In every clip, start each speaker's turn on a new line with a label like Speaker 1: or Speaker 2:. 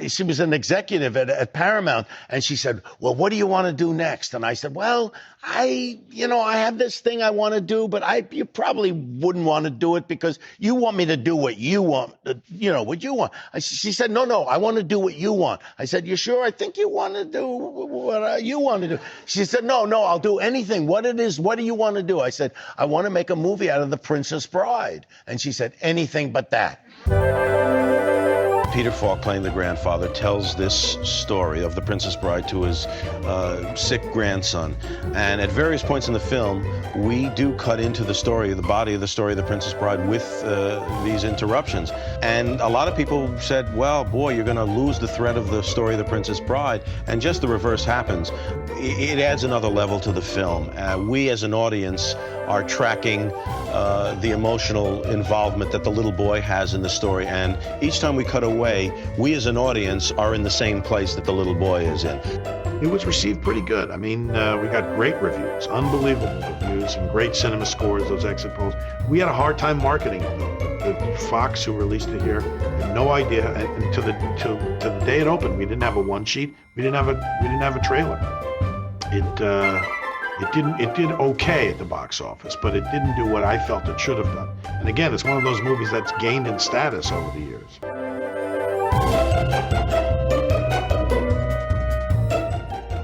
Speaker 1: She was an executive at Paramount, and she said, well, what do you want to do next? And I said, well, I have this thing I want to do, but you probably wouldn't want to do it because you want me to do what you want, what you want. She said, no, I want to do what you want. I said, you sure? I think you want to do what you want to do. She said, no, I'll do anything. What it is, what do you want to do? I said, I want to make a movie out of The Princess Bride. And she said, anything but that. Peter Falk, playing the grandfather, tells this story of The Princess Bride to his sick grandson. And at various points in the film, we do cut into the story, the body of the story of The Princess Bride with these interruptions. And a lot of people said, well, boy, you're going to lose the thread of the story of The Princess Bride. And just the reverse happens. It adds another level to the film. We as an audience are tracking the emotional involvement that the little boy has in the story. And each time we cut away, we as an audience are in the same place that the little boy is in. It was received pretty good. I mean, we got great reviews, unbelievable reviews, and great cinema scores, those exit polls. We had a hard time marketing it, though. The Fox, who released it here, had no idea. And to the day it opened, we didn't have a one sheet. We didn't have a trailer. It did okay at the box office, but it didn't do what I felt it should have done. And again, it's one of those movies that's gained in status over the years.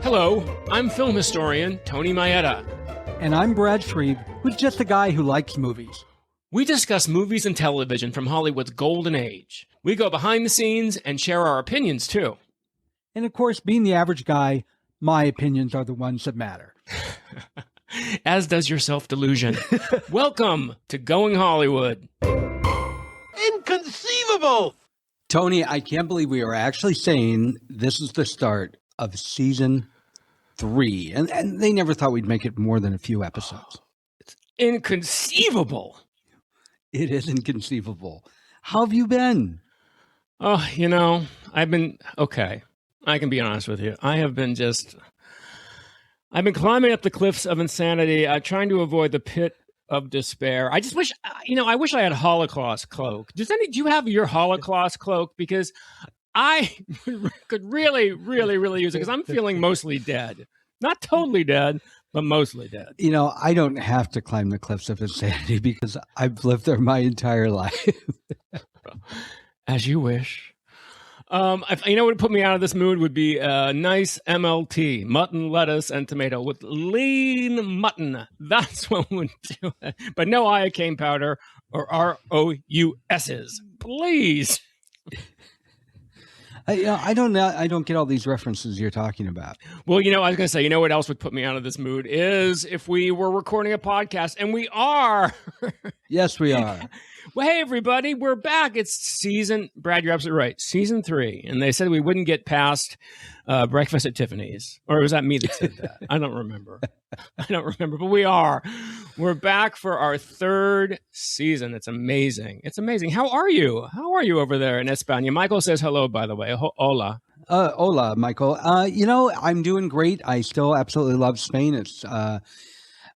Speaker 2: Hello, I'm film historian Tony Maeda.
Speaker 3: And I'm Brad Shreve, who's just a guy who likes movies.
Speaker 2: We discuss movies and television from Hollywood's golden age. We go behind the scenes and share our opinions, too.
Speaker 3: And of course, being the average guy, my opinions are the ones that matter.
Speaker 2: As does your self-delusion. Welcome to Going Hollywood.
Speaker 1: Inconceivable!
Speaker 3: Tony, I can't believe we are actually saying this is the start of season 3. And they never thought we'd make it more than a few episodes.
Speaker 2: It's inconceivable.
Speaker 3: It is inconceivable. How have you been?
Speaker 2: Oh, I've been okay. I can be honest with you. I've been climbing up the cliffs of insanity, trying to avoid the pit of despair. I just wish, I wish I had a Holocaust cloak. Do you have your Holocaust cloak? Because I could really, really, really use it because I'm feeling mostly dead. Not totally dead, but mostly dead.
Speaker 3: I don't have to climb the cliffs of insanity because I've lived there my entire life.
Speaker 2: As you wish. What would put me out of this mood would be a nice MLT, mutton, lettuce, and tomato with lean mutton. That's what would do it. But no iocane powder or ROUSs, please.
Speaker 3: I don't get all these references you're talking about.
Speaker 2: Well, I was going to say, what else would put me out of this mood is if we were recording a podcast, and we are.
Speaker 3: Yes, we are.
Speaker 2: Well, hey, everybody, we're back. It's Brad, you're absolutely right, season 3. And they said we wouldn't get past Breakfast at Tiffany's. Or was that me that said that? I don't remember. But we are. We're back for our 3rd season. It's amazing. How are you? How are you over there in España? Michael says hello, by the way. Hola.
Speaker 3: Hola, Michael. I'm doing great. I still absolutely love Spain. It's...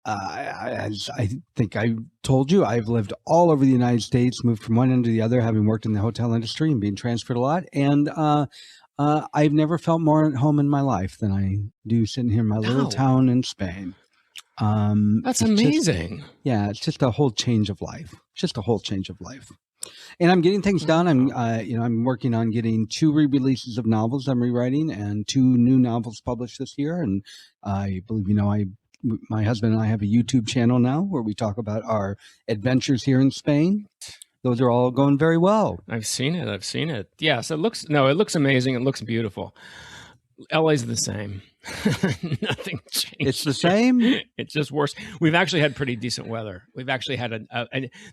Speaker 3: as I think I told you, I've lived all over the United States, moved from one end to the other, having worked in the hotel industry and being transferred a lot. And I've never felt more at home in my life than I do sitting here in my little town in Spain.
Speaker 2: That's amazing.
Speaker 3: It's just a whole change of life. And I'm getting things done. I'm working on getting 2 re-releases of novels I'm rewriting and 2 new novels published this year. And I believe, my husband and I have a YouTube channel now where we talk about our adventures here in Spain. Those are all going very well.
Speaker 2: I've seen it. Yes, it looks amazing. It looks beautiful. LA's the same. Nothing changed.
Speaker 3: It's the same?
Speaker 2: It's just worse. We've actually had pretty decent weather. We've actually had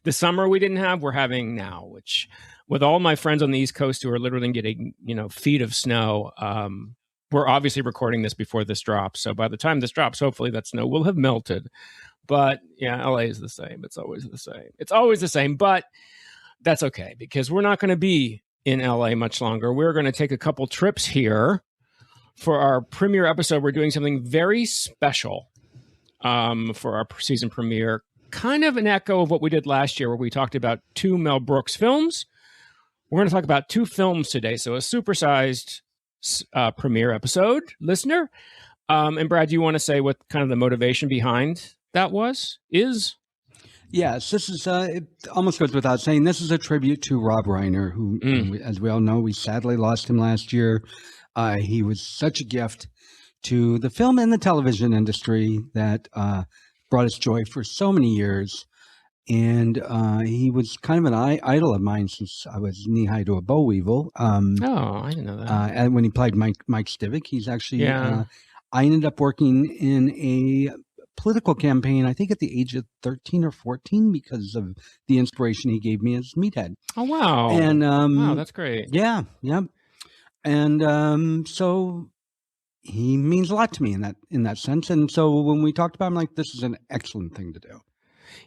Speaker 2: the summer we didn't have, we're having now, which with all my friends on the East Coast who are literally getting, feet of snow, we're obviously recording this before this drops. So by the time this drops, hopefully that snow will have melted. But yeah, LA is the same. It's always the same. But that's okay because we're not going to be in LA much longer. We're going to take a couple trips here for our premiere episode. We're doing something very special for our season premiere. Kind of an echo of what we did last year where we talked about 2 Mel Brooks films. We're going to talk about 2 films today. So a supersized premiere episode, listener. And Brad, do you want to say what kind of the motivation behind that is?
Speaker 3: Yes, this is, it almost goes without saying, this is a tribute to Rob Reiner, who, as we all know, we sadly lost him last year. He was such a gift to the film and the television industry that brought us joy for so many years. And he was kind of an idol of mine since I was knee-high to a boll weevil.
Speaker 2: I didn't know that.
Speaker 3: And when he played Mike Stivic, he's actually,
Speaker 2: Yeah.
Speaker 3: I ended up working in a political campaign, I think at the age of 13 or 14, because of the inspiration he gave me as Meathead.
Speaker 2: Oh, wow.
Speaker 3: And
Speaker 2: wow, that's great.
Speaker 3: Yeah. And so he means a lot to me in that sense. And so when we talked about him, like, this is an excellent thing to do.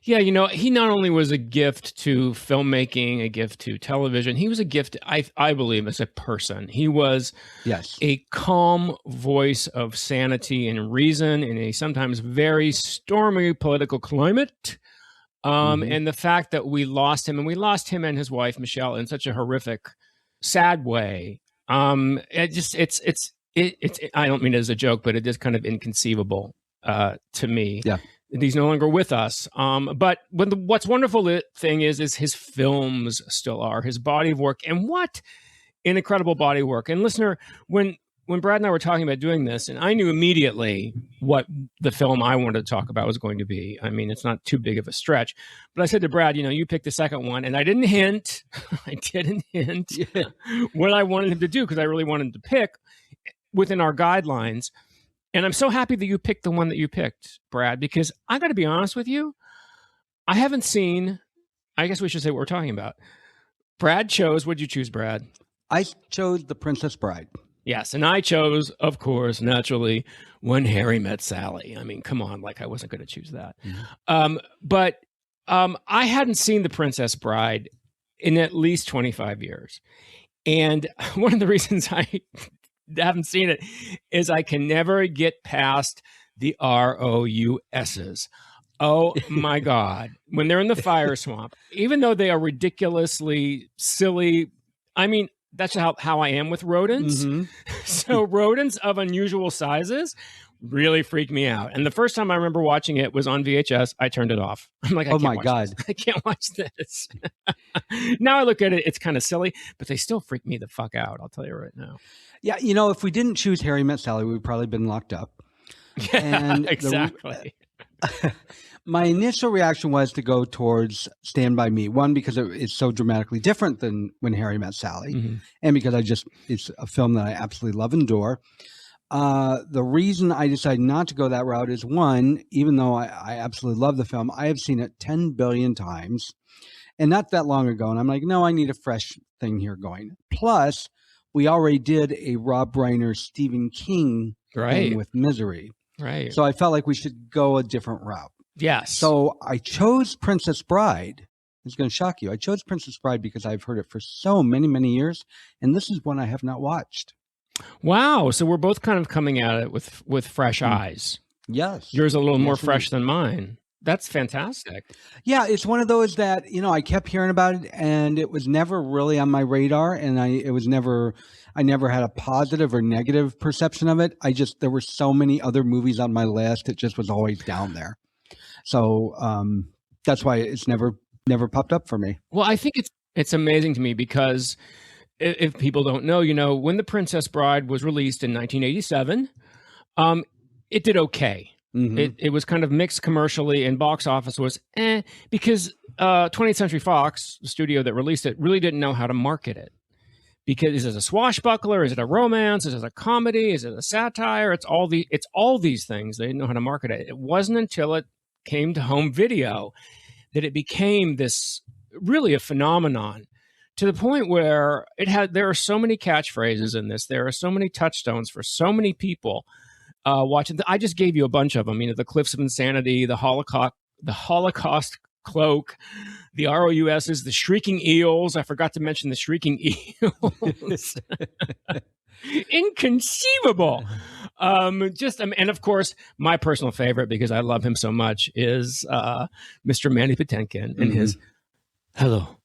Speaker 2: Yeah, he not only was a gift to filmmaking, a gift to television, he was a gift, I believe, as a person. He was a calm voice of sanity and reason in a sometimes very stormy political climate. And the fact that we lost him, and we lost him and his wife, Michelle, in such a horrific, sad way. It's I don't mean it as a joke, but it is kind of inconceivable to me.
Speaker 3: Yeah.
Speaker 2: He's no longer with us. But what's wonderful thing is his films still are, his body of work, and what an incredible body of work. And listener, when Brad and I were talking about doing this, and I knew immediately what the film I wanted to talk about was going to be. I mean, it's not too big of a stretch. But I said to Brad, you pick the second one, and I didn't hint. What I wanted him to do, because I really wanted him to pick within our guidelines. And I'm so happy that you picked the one that you picked, Brad, because I got to be honest with you. I haven't seen, I guess we should say what we're talking about. Brad chose, what'd you choose, Brad?
Speaker 3: I chose The Princess Bride.
Speaker 2: Yes. And I chose, of course, naturally, When Harry Met Sally. I mean, come on, like I wasn't going to choose that. But I hadn't seen The Princess Bride in at least 25 years. And one of the reasons I haven't seen it is I can never get past the ROUSs. Oh my God. When they're in the fire swamp, even though they are ridiculously silly, I mean, that's how I am with rodents. So rodents of unusual sizes really freak me out. And the first time I remember watching it was on VHS. I turned it off. I'm like,
Speaker 3: oh my God,
Speaker 2: I can't watch this. Now I look at it, it's kind of silly, but they still freak me the fuck out. I'll tell you right now.
Speaker 3: Yeah, if we didn't choose Harry Met Sally, we'd probably been locked up.
Speaker 2: Yeah,
Speaker 3: and
Speaker 2: exactly.
Speaker 3: My initial reaction was to go towards Stand By Me. One, because it's so dramatically different than When Harry Met Sally. And because it's a film that I absolutely love and adore. The reason I decided not to go that route is, one, even though I absolutely love the film, I have seen it 10 billion times and not that long ago. And I'm like, no, I need a fresh thing here going. Plus, we already did a Rob Reiner, Stephen King thing with Misery.
Speaker 2: Right.
Speaker 3: So I felt like we should go a different route.
Speaker 2: Yes.
Speaker 3: So I chose Princess Bride. It's going to shock you. I chose Princess Bride because I've heard it for so many, many years. And this is one I have not watched.
Speaker 2: Wow. So we're both kind of coming at it with fresh eyes.
Speaker 3: Yes.
Speaker 2: Yours a little more fresh than mine. That's fantastic.
Speaker 3: Yeah, it's one of those that, I kept hearing about it and it was never really on my radar, and I never had a positive or negative perception of it. There were so many other movies on my list, it just was always down there. So that's why it's never popped up for me.
Speaker 2: Well, I think it's amazing to me because if people don't know, when The Princess Bride was released in 1987, it did okay. It was kind of mixed commercially, and box office was because 20th Century Fox, the studio that released it, really didn't know how to market it. Because is it a swashbuckler? Is it a romance? Is it a comedy? Is it a satire? It's all these things. They didn't know how to market it. It wasn't until it came to home video that it became this really a phenomenon, to the point where there are so many catchphrases in this. There are so many touchstones for so many people. Watching, I just gave you a bunch of them. The Cliffs of Insanity, the Holocaust Cloak, the ROUSs, the Shrieking Eels. I forgot to mention the Shrieking Eels. Inconceivable. And of course, my personal favorite, because I love him so much, is Mr. Manny Patinkin and his "Hello,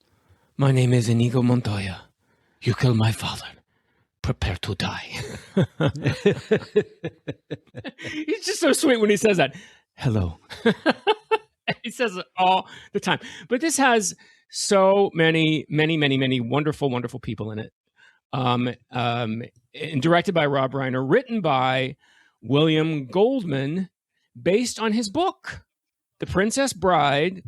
Speaker 2: my name is Inigo Montoya. You kill my father. Prepare to die. He's just so sweet when he says that. Hello. He says it all the time. But this has so many wonderful, wonderful people in it. And directed by Rob Reiner, written by William Goldman, based on his book, The Princess Bride,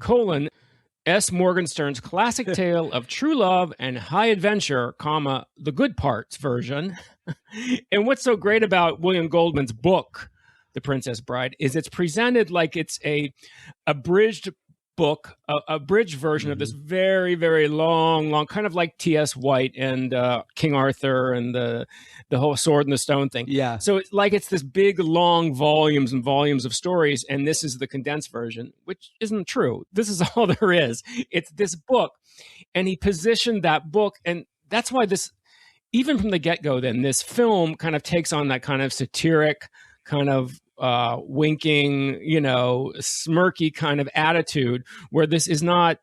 Speaker 2: S. Morgenstern's classic tale of true love and high adventure, the good parts version. And what's so great about William Goldman's book, The Princess Bride, is it's presented like it's a abridged book, a bridge version of this very, very long, kind of like T.S. White and King Arthur and the whole Sword and the Stone thing.
Speaker 3: Yeah.
Speaker 2: So it's like it's this big, long volumes and volumes of stories, and this is the condensed version, which isn't true. This is all there is. It's this book, and he positioned that book, and that's why this, even from the get-go, then this film kind of takes on that kind of satiric, kind of winking, smirky kind of attitude, where this is not,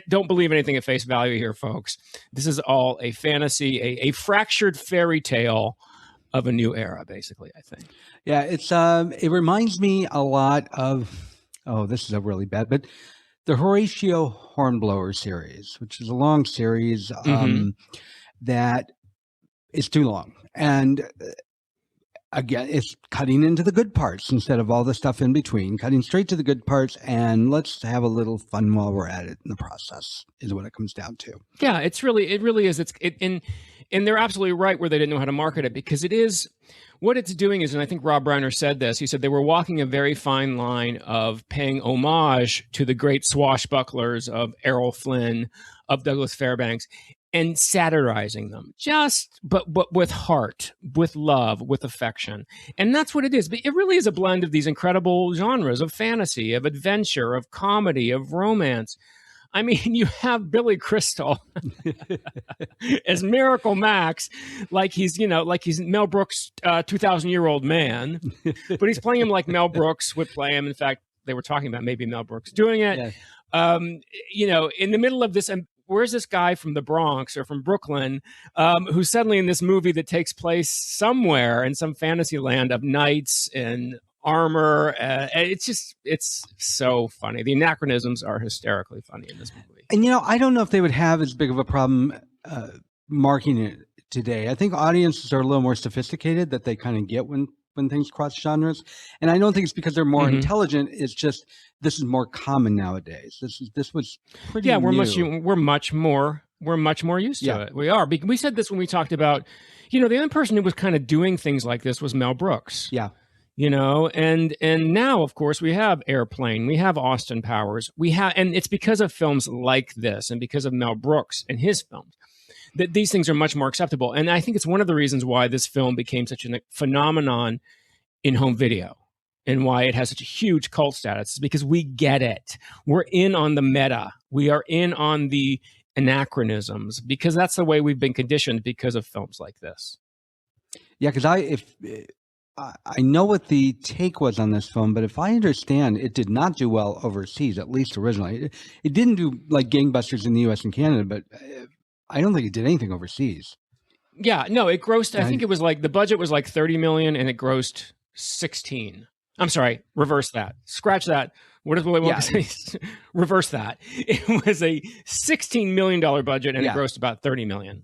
Speaker 2: don't believe anything at face value here, folks. This is all a fantasy, a fractured fairy tale of a new era, basically, I think.
Speaker 3: Yeah, it reminds me a lot of, this is a really bad, but the Horatio Hornblower series, which is a long series that is too long. And again, it's cutting into the good parts instead of all the stuff in between, cutting straight to the good parts, and let's have a little fun while we're at it in the process is what it comes down to.
Speaker 2: Yeah, it really is. And they're absolutely right where they didn't know how to market it, because it is, what it's doing is, and I think Rob Reiner said this, he said they were walking a very fine line of paying homage to the great swashbucklers of Errol Flynn, of Douglas Fairbanks, and satirizing them, but with heart, with love, with affection. And that's what it is. But it really is a blend of these incredible genres of fantasy, of adventure, of comedy, of romance. I mean, you have Billy Crystal as Miracle Max, like he's Mel Brooks' 2,000-year-old man, but he's playing him like Mel Brooks would play him. In fact, they were talking about maybe Mel Brooks doing it. Yeah. In the middle of this, where's this guy from the Bronx or from Brooklyn who's suddenly in this movie that takes place somewhere in some fantasy land of knights and armor? It's so funny. The anachronisms are hysterically funny in this movie.
Speaker 3: And, I don't know if they would have as big of a problem marking it today. I think audiences are a little more sophisticated, that they kind of get when things cross genres. And I don't think it's because they're more intelligent. It's just, this is more common nowadays. This was pretty new.
Speaker 2: We're much more used to it. We are. We said this when we talked about, the only person who was kind of doing things like this was Mel Brooks.
Speaker 3: Yeah.
Speaker 2: And now, of course, we have Airplane, we have Austin Powers, and it's because of films like this and because of Mel Brooks and his films that these things are much more acceptable. And I think it's one of the reasons why this film became such a phenomenon in home video and why it has such a huge cult status, is because we get it. We're in on the meta. We are in on the anachronisms, because that's the way we've been conditioned because of films like this.
Speaker 3: Yeah, because I know what the take was on this film, but if I understand, it did not do well overseas, at least originally. It didn't do like gangbusters in the U.S. and Canada, but I don't think it did anything overseas.
Speaker 2: Yeah, no, it grossed, I think it was like, the budget was like 30 million and it grossed 16. I'm sorry, reverse that. Scratch that. What is what I want to say? Reverse that. It was a $16 million budget and it grossed about 30 million.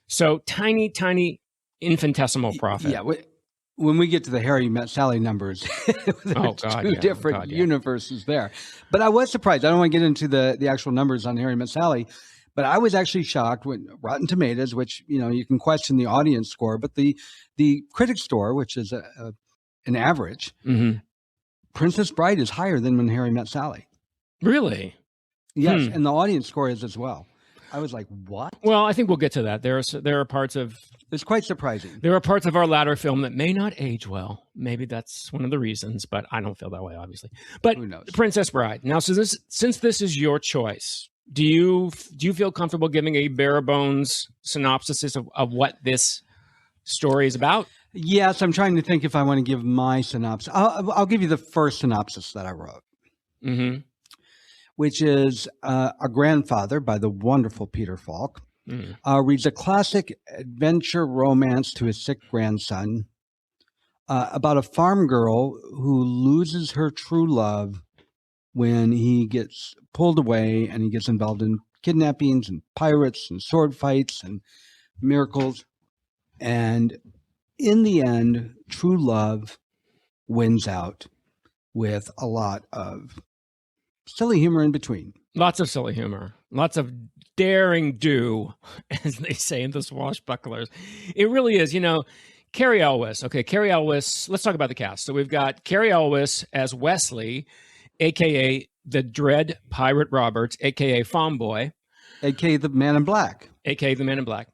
Speaker 2: So tiny infinitesimal profit.
Speaker 3: Yeah. When we get to the Harry Met Sally numbers, there's two different universes there. But I was surprised. I don't want to get into the actual numbers on Harry Met Sally, but I was actually shocked when Rotten Tomatoes, which, you can question the audience score, but the critic score, which is an average, Princess Bride is higher than When Harry Met Sally.
Speaker 2: Really?
Speaker 3: Yes, and the audience score is as well. I was like, what?
Speaker 2: Well, I think we'll get to that. There are parts of...
Speaker 3: It's quite surprising.
Speaker 2: There are parts of our latter film that may not age well. Maybe that's one of the reasons, but I don't feel that way, obviously. But who knows? Princess Bride. Now, since this is your choice, do you feel comfortable giving a bare bones synopsis of what this story is about?
Speaker 3: Yes, I'm trying to think if I want to give my synopsis. I'll give you the first synopsis that I wrote, which is a grandfather by the wonderful Peter Falk. reads a classic adventure romance to his sick grandson about a farm girl who loses her true love when he gets pulled away and he gets involved in kidnappings and pirates and sword fights and miracles. And in the end, true love wins out with a lot of silly humor in between.
Speaker 2: Lots of silly humor. Lots of daring do, as they say in the Swashbucklers. It really is, Cary Elwes. Okay, Cary Elwes. Let's talk about the cast. So we've got Cary Elwes as Wesley, a.k.a. the Dread Pirate Roberts, a.k.a. Farmboy.
Speaker 3: A.k.a. the Man in Black.
Speaker 2: A.k.a. the Man in Black.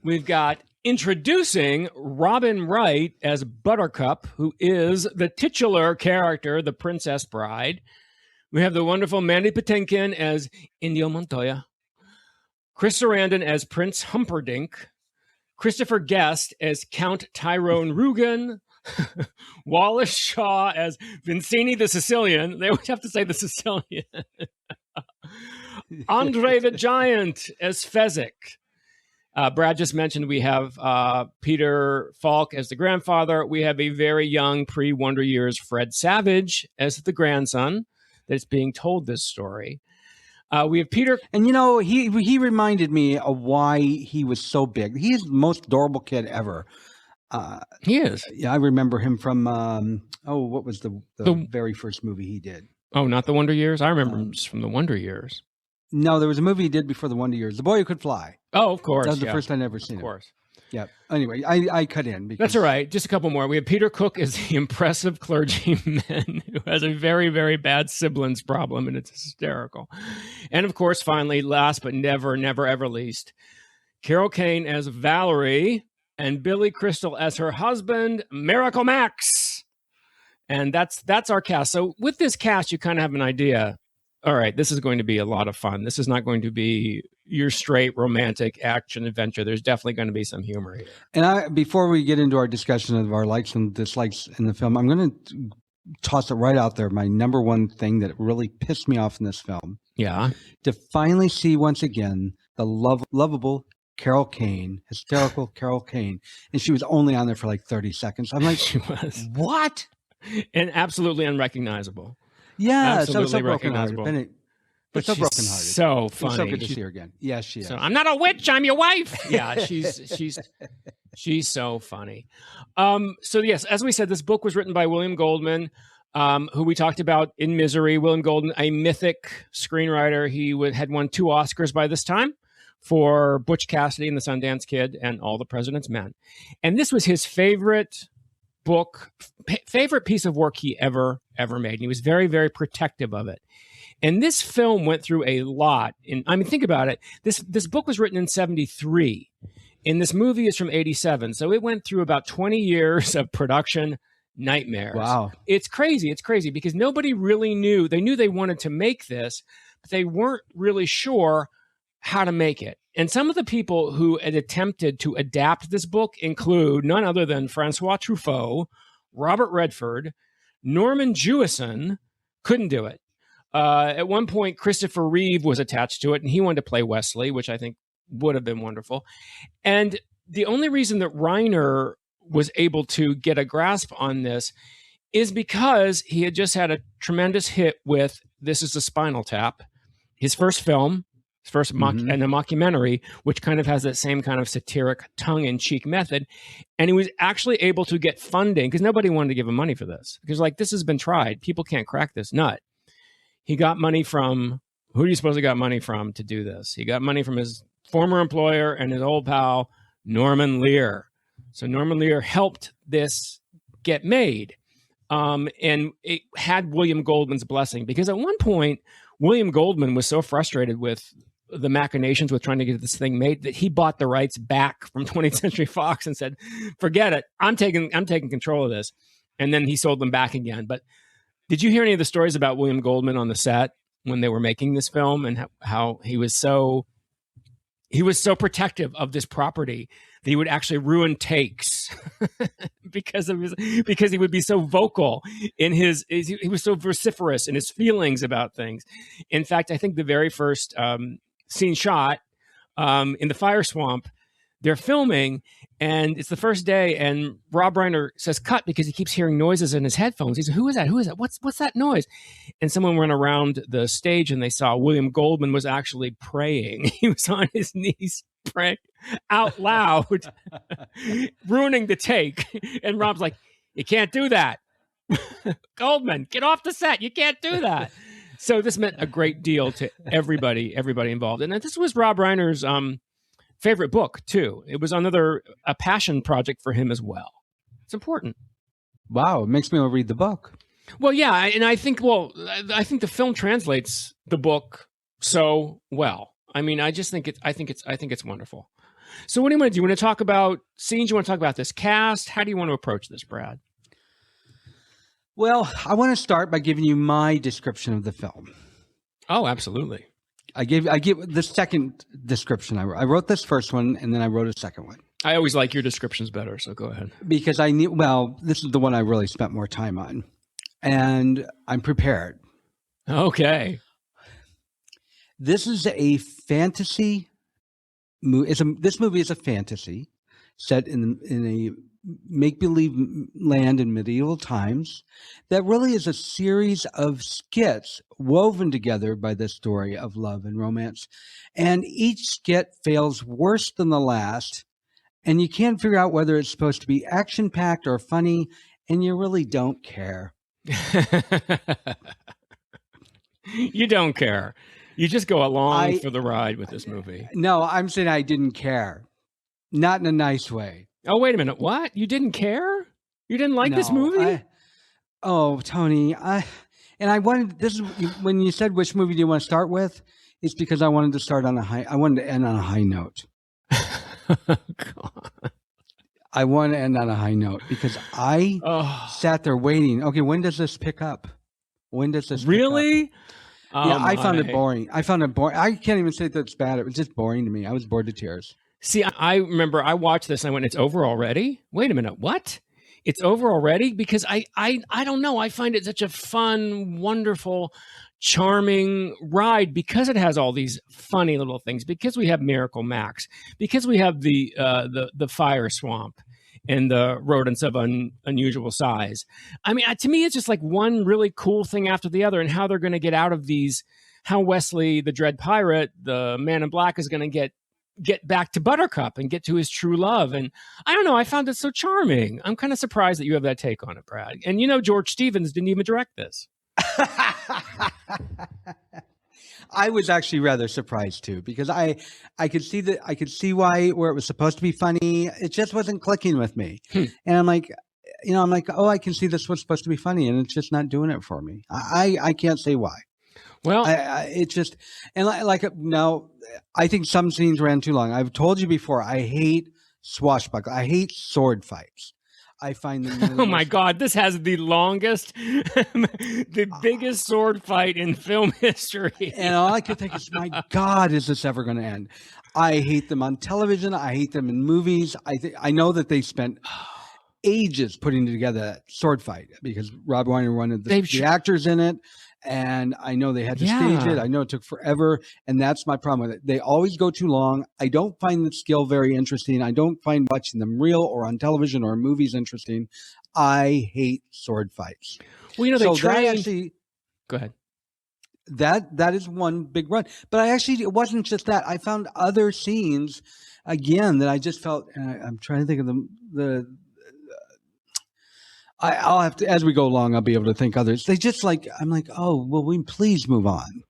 Speaker 2: We've got introducing Robin Wright as Buttercup, who is the titular character, the Princess Bride. We have the wonderful Mandy Patinkin as Indio Montoya. Chris Sarandon as Prince Humperdinck. Christopher Guest as Count Tyrone Rugen. Wallace Shaw as Vincini the Sicilian. They always have to say the Sicilian. Andre the Giant as Fezzik. Brad just mentioned we have Peter Falk as the grandfather. We have a very young pre-Wonder Years Fred Savage as the grandson that's being told this story. We have Peter.
Speaker 3: And, he reminded me of why he was so big. He's the most adorable kid ever.
Speaker 2: He is.
Speaker 3: Yeah, I remember him from, what was the very first movie he did?
Speaker 2: Oh, not the Wonder Years? I remember him just from the Wonder Years.
Speaker 3: No, there was a movie he did before the Wonder Years. The Boy Who Could Fly.
Speaker 2: Oh, of course.
Speaker 3: That was the first I'd ever seen
Speaker 2: Of course.
Speaker 3: Yeah. Anyway, I cut in. Because...
Speaker 2: That's all right. Just a couple more. We have Peter Cook as the impressive clergyman who has a very, very bad siblings problem, and it's hysterical. And, of course, finally, last but never, ever least, Carol Kane as Valerie and Billy Crystal as her husband, Miracle Max. And that's our cast. So with this cast, you kind of have an idea. All right, this is going to be a lot of fun. This is not going to be your straight romantic action adventure. There's definitely going to be some humor here.
Speaker 3: And before we get into our discussion of our likes and dislikes in the film, I'm going to toss it right out there. My number one thing that really pissed me off in this film.
Speaker 2: Yeah.
Speaker 3: To finally see once again the lovable Carol Kane, hysterical Carol Kane. And she was only on there for like 30 seconds. I'm like,
Speaker 2: she was.
Speaker 3: What?
Speaker 2: And absolutely unrecognizable.
Speaker 3: Yeah,
Speaker 2: absolutely
Speaker 3: so
Speaker 2: recognizable.
Speaker 3: But so brokenhearted.
Speaker 2: So funny.
Speaker 3: It's so good to see her again. Yes, she is.
Speaker 2: So, I'm not a witch. I'm your wife. Yeah, she's so funny. So yes, as we said, this book was written by William Goldman, who we talked about in Misery. William Goldman, a mythic screenwriter. He had won 2 Oscars by this time for Butch Cassidy and the Sundance Kid and All the President's Men. And this was his favorite book, favorite piece of work he ever made. And he was very, very protective of it. And this film went through a lot. Think about it. This book was written in 1973, and this movie is from 1987. So it went through about 20 years of production nightmares.
Speaker 3: Wow.
Speaker 2: It's crazy because nobody really knew. They knew they wanted to make this, but they weren't really sure how to make it. And some of the people who had attempted to adapt this book include none other than Francois Truffaut, Robert Redford, Norman Jewison. Couldn't do it. At one point, Christopher Reeve was attached to it, and he wanted to play Wesley, which I think would have been wonderful. And the only reason that Reiner was able to get a grasp on this is because he had just had a tremendous hit with This Is a Spinal Tap, his first film, and a mockumentary, which kind of has that same kind of satiric tongue-in-cheek method. And he was actually able to get funding because nobody wanted to give him money for this. Because this has been tried. People can't crack this nut. He got money from, who do you suppose he got money from to do this? He got money from his former employer and his old pal, Norman Lear. So Norman Lear helped this get made. And it had William Goldman's blessing because at one point, William Goldman was so frustrated with the machinations with trying to get this thing made that he bought the rights back from 20th Century Fox and said, forget it. I'm taking control of this. And then he sold them back again. But did you hear any of the stories about William Goldman on the set when they were making this film and how he was so protective of this property that he would actually ruin takes because he would be so vocal he was so vociferous in his feelings about things. In fact, I think the very first scene shot in the fire swamp. They're filming, and it's the first day, and Rob Reiner says cut because he keeps hearing noises in his headphones. He said, who is that? Who is that? What's that noise? And someone went around the stage, and they saw William Goldman was actually praying. He was on his knees praying out loud, ruining the take. And Rob's like, you can't do that. Goldman, get off the set. You can't do that. So this meant a great deal to everybody involved. And this was Rob Reiner's favorite book too. It was a passion project for him as well. It's important.
Speaker 3: Wow, it makes me want to read the book.
Speaker 2: Well, yeah, and I think the film translates the book so well. I mean, I think it's wonderful. So what do you want to do? You want to talk about scenes? You want to talk about this cast? How do you want to approach this, Brad?
Speaker 3: Well, I want to start by giving you my description of the film.
Speaker 2: Oh, absolutely.
Speaker 3: I give the second description. I wrote this first one, and then I wrote a second one.
Speaker 2: I always like your descriptions better, so go ahead.
Speaker 3: Because this is the one I really spent more time on, and I'm prepared.
Speaker 2: Okay.
Speaker 3: This is a fantasy movie. This movie is a fantasy set in a make-believe land in medieval times that really is a series of skits woven together by this story of love and romance. And each skit fails worse than the last, and you can't figure out whether it's supposed to be action-packed or funny, and you really don't care.
Speaker 2: You don't care. You just go along for the ride with this movie.
Speaker 3: No, I'm saying I didn't care. Not in a nice way.
Speaker 2: Oh, wait a minute. What? You didn't care? You didn't like this movie?
Speaker 3: Tony, I wanted this is when you said which movie do you want to start with? It's because I wanted to end on a high note.
Speaker 2: God.
Speaker 3: I want to end on a high note because I sat there waiting. Okay, when does this pick up? When does this
Speaker 2: really?
Speaker 3: Pick up? Yeah, I found it boring. I can't even say that it's bad. It was just boring to me. I was bored to tears.
Speaker 2: See, I remember I watched this and I went, it's over already? Wait a minute, what? It's over already? Because I don't know. I find it such a fun, wonderful, charming ride because it has all these funny little things, because we have Miracle Max, because we have the fire swamp and the rodents of unusual size. I mean, to me, it's just like one really cool thing after the other, and how they're going to get out of these, how Wesley, the Dread Pirate, the Man in Black, is going to get back to Buttercup and get to his true love. And I don't know, I found it so charming. I'm kind of surprised that you have that take on it, Brad. And George Stevens didn't even direct this.
Speaker 3: I was actually rather surprised too, because I could see where it was supposed to be funny. It just wasn't clicking with me. And I'm like, oh, I can see this was supposed to be funny, and it's just not doing it for me. I can't say why. Well, it's just, and no, I think some scenes ran too long. I've told you before, I hate swashbuckling. I hate sword fights. I find them.
Speaker 2: Oh my God, this has the longest, the biggest sword fight in film history.
Speaker 3: And all I could think is, my God, is this ever going to end? I hate them on television. I hate them in movies. I know that they spent ages putting together that sword fight because Rob Reiner wanted the actors in it. And I know they had to stage it. I know it took forever. And that's my problem with it. They always go too long. I don't find the skill very interesting. I don't find watching them real or on television or movies interesting. I hate sword fights.
Speaker 2: Well, they trained. Go ahead.
Speaker 3: That is one big run. But it wasn't just that. I found other scenes, again, that I just felt, and I'm trying to think of I'll have to, as we go along, I'll be able to think others. They just I'm like, oh, well, we please move on.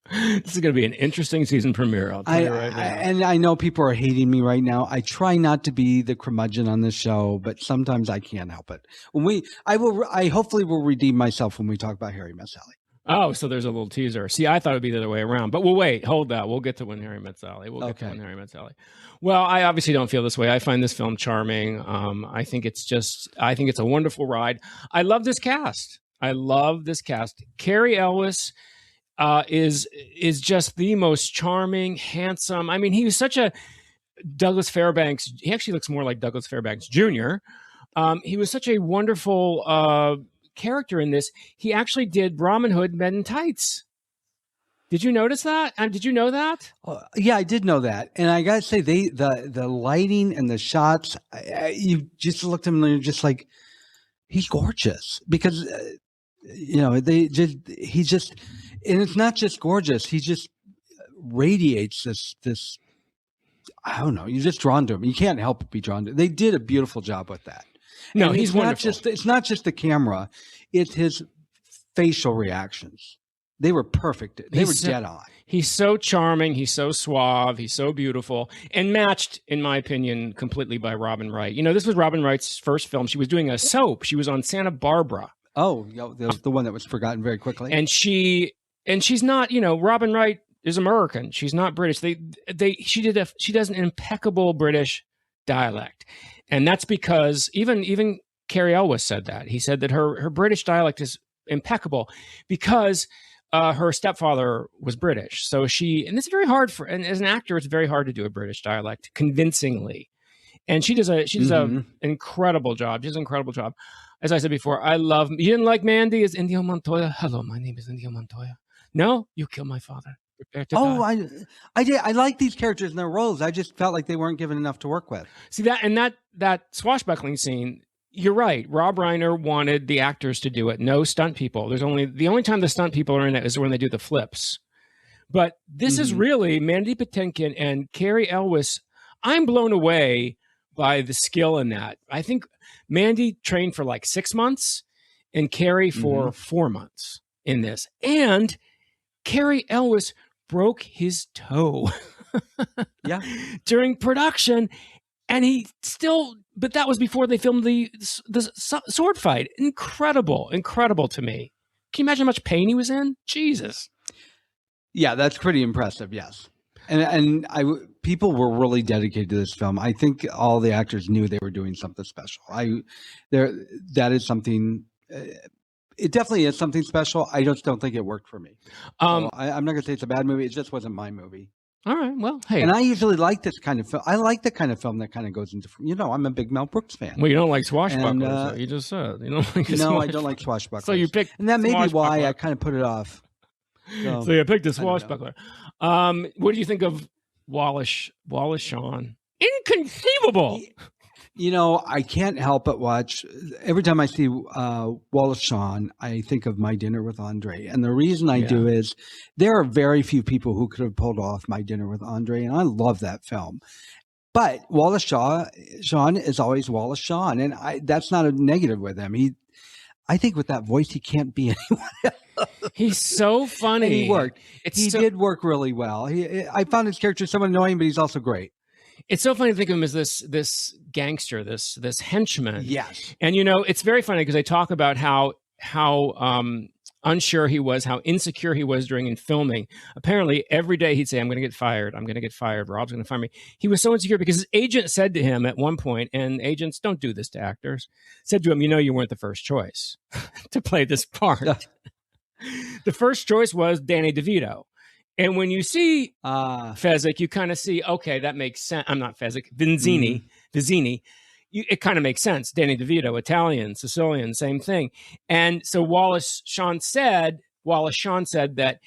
Speaker 2: This is going to be an interesting season premiere. I'll tell you right now.
Speaker 3: And I know people are hating me right now. I try not to be the curmudgeon on this show, but sometimes I can't help it. I hopefully will redeem myself when we talk about Harry Met Sally.
Speaker 2: Oh, so there's a little teaser. See, I thought it'd be the other way around, but we'll wait. Hold that. We'll get to When Harry Met Sally. Well, I obviously don't feel this way. I find this film charming. I think it's a wonderful ride. I love this cast. Cary Elwes is just the most charming, handsome. I mean, he was such a Douglas Fairbanks. He actually looks more like Douglas Fairbanks Jr. He was such a wonderful character in this. He actually did Robin Hood Men in Tights. Did you notice that? Did you know that?
Speaker 3: Yeah, I did know that, and I gotta say, the lighting and the shots, you just looked at him and you're just like, he's gorgeous, because and it's not just gorgeous. He just radiates this. I don't know. You're just drawn to him. You can't help but be drawn to him. They did a beautiful job with that.
Speaker 2: No,
Speaker 3: and
Speaker 2: he's wonderful.
Speaker 3: It's not just the camera; it's his facial reactions. They were perfect. They were dead on.
Speaker 2: He's so charming. He's so suave. He's so beautiful, and matched, in my opinion, completely by Robin Wright. This was Robin Wright's first film. She was doing a soap. She was on Santa Barbara.
Speaker 3: Oh, the one that was forgotten very quickly.
Speaker 2: And she's not. Robin Wright is American. She's not British. She does an impeccable British dialect, and that's because even Cary Elwes said that. He said that her British dialect is impeccable because her stepfather was British. So and it's very hard and as an actor, it's very hard to do a British dialect convincingly. And she does an incredible job. She does an incredible job. As I said before, you didn't like Mandy as Indio Montoya. Hello, my name is Indio Montoya. No, you killed my father. Prepare to die.
Speaker 3: I did. I like these characters and their roles. I just felt like they weren't given enough to work with.
Speaker 2: See that swashbuckling scene. You're right. Rob Reiner wanted the actors to do it. No stunt people. The only time the stunt people are in it is when they do the flips. But this is really Mandy Patinkin and Cary Elwes. I'm blown away by the skill in that. I think Mandy trained for like 6 months and Cary for 4 months in this. And Cary Elwes broke his toe during production. And but that was before they filmed the sword fight. Incredible to me. Can you imagine how much pain he was in? Jesus.
Speaker 3: Yeah, that's pretty impressive. Yes, and people were really dedicated to this film. I think all the actors knew they were doing something special. That is something. It definitely is something special. I just don't think it worked for me. I'm not going to say it's a bad movie. It just wasn't my movie.
Speaker 2: All right. Well, hey.
Speaker 3: And I usually like this kind of film. I like the kind of film that kind of goes into, I'm a big Mel Brooks fan.
Speaker 2: Well, you don't like swashbucklers. So you just said you don't like.
Speaker 3: No, I don't like swashbucklers.
Speaker 2: So you picked,
Speaker 3: and that may be why I kind of put it off.
Speaker 2: So you picked a swashbuckler. What do you think of Wallace Shawn? Inconceivable.
Speaker 3: I can't help but watch. Every time I see Wallace Shawn, I think of My Dinner with Andre. And the reason I do is there are very few people who could have pulled off My Dinner with Andre, and I love that film. But Wallace Shawn is always Wallace Shawn, and that's not a negative with him. I think with that voice, he can't be anyone else.
Speaker 2: He's so funny.
Speaker 3: And he worked. He did work really well. I found his character somewhat annoying, but he's also great.
Speaker 2: It's so funny to think of him as this gangster, this henchman.
Speaker 3: Yes.
Speaker 2: And it's very funny because they talk about how unsure he was, how insecure he was during filming. Apparently, every day he'd say, "I'm going to get fired. I'm going to get fired. Rob's going to fire me." He was so insecure because his agent said to him at one point, and agents don't do this to actors, said to him, "You weren't the first choice to play this part." The first choice was Danny DeVito. And when you see Fezzik, you kind of see, okay, that makes sense. I'm not Fezzik, Vizzini. It kind of makes sense. Danny DeVito, Italian, Sicilian, same thing. And so Wallace Shawn said that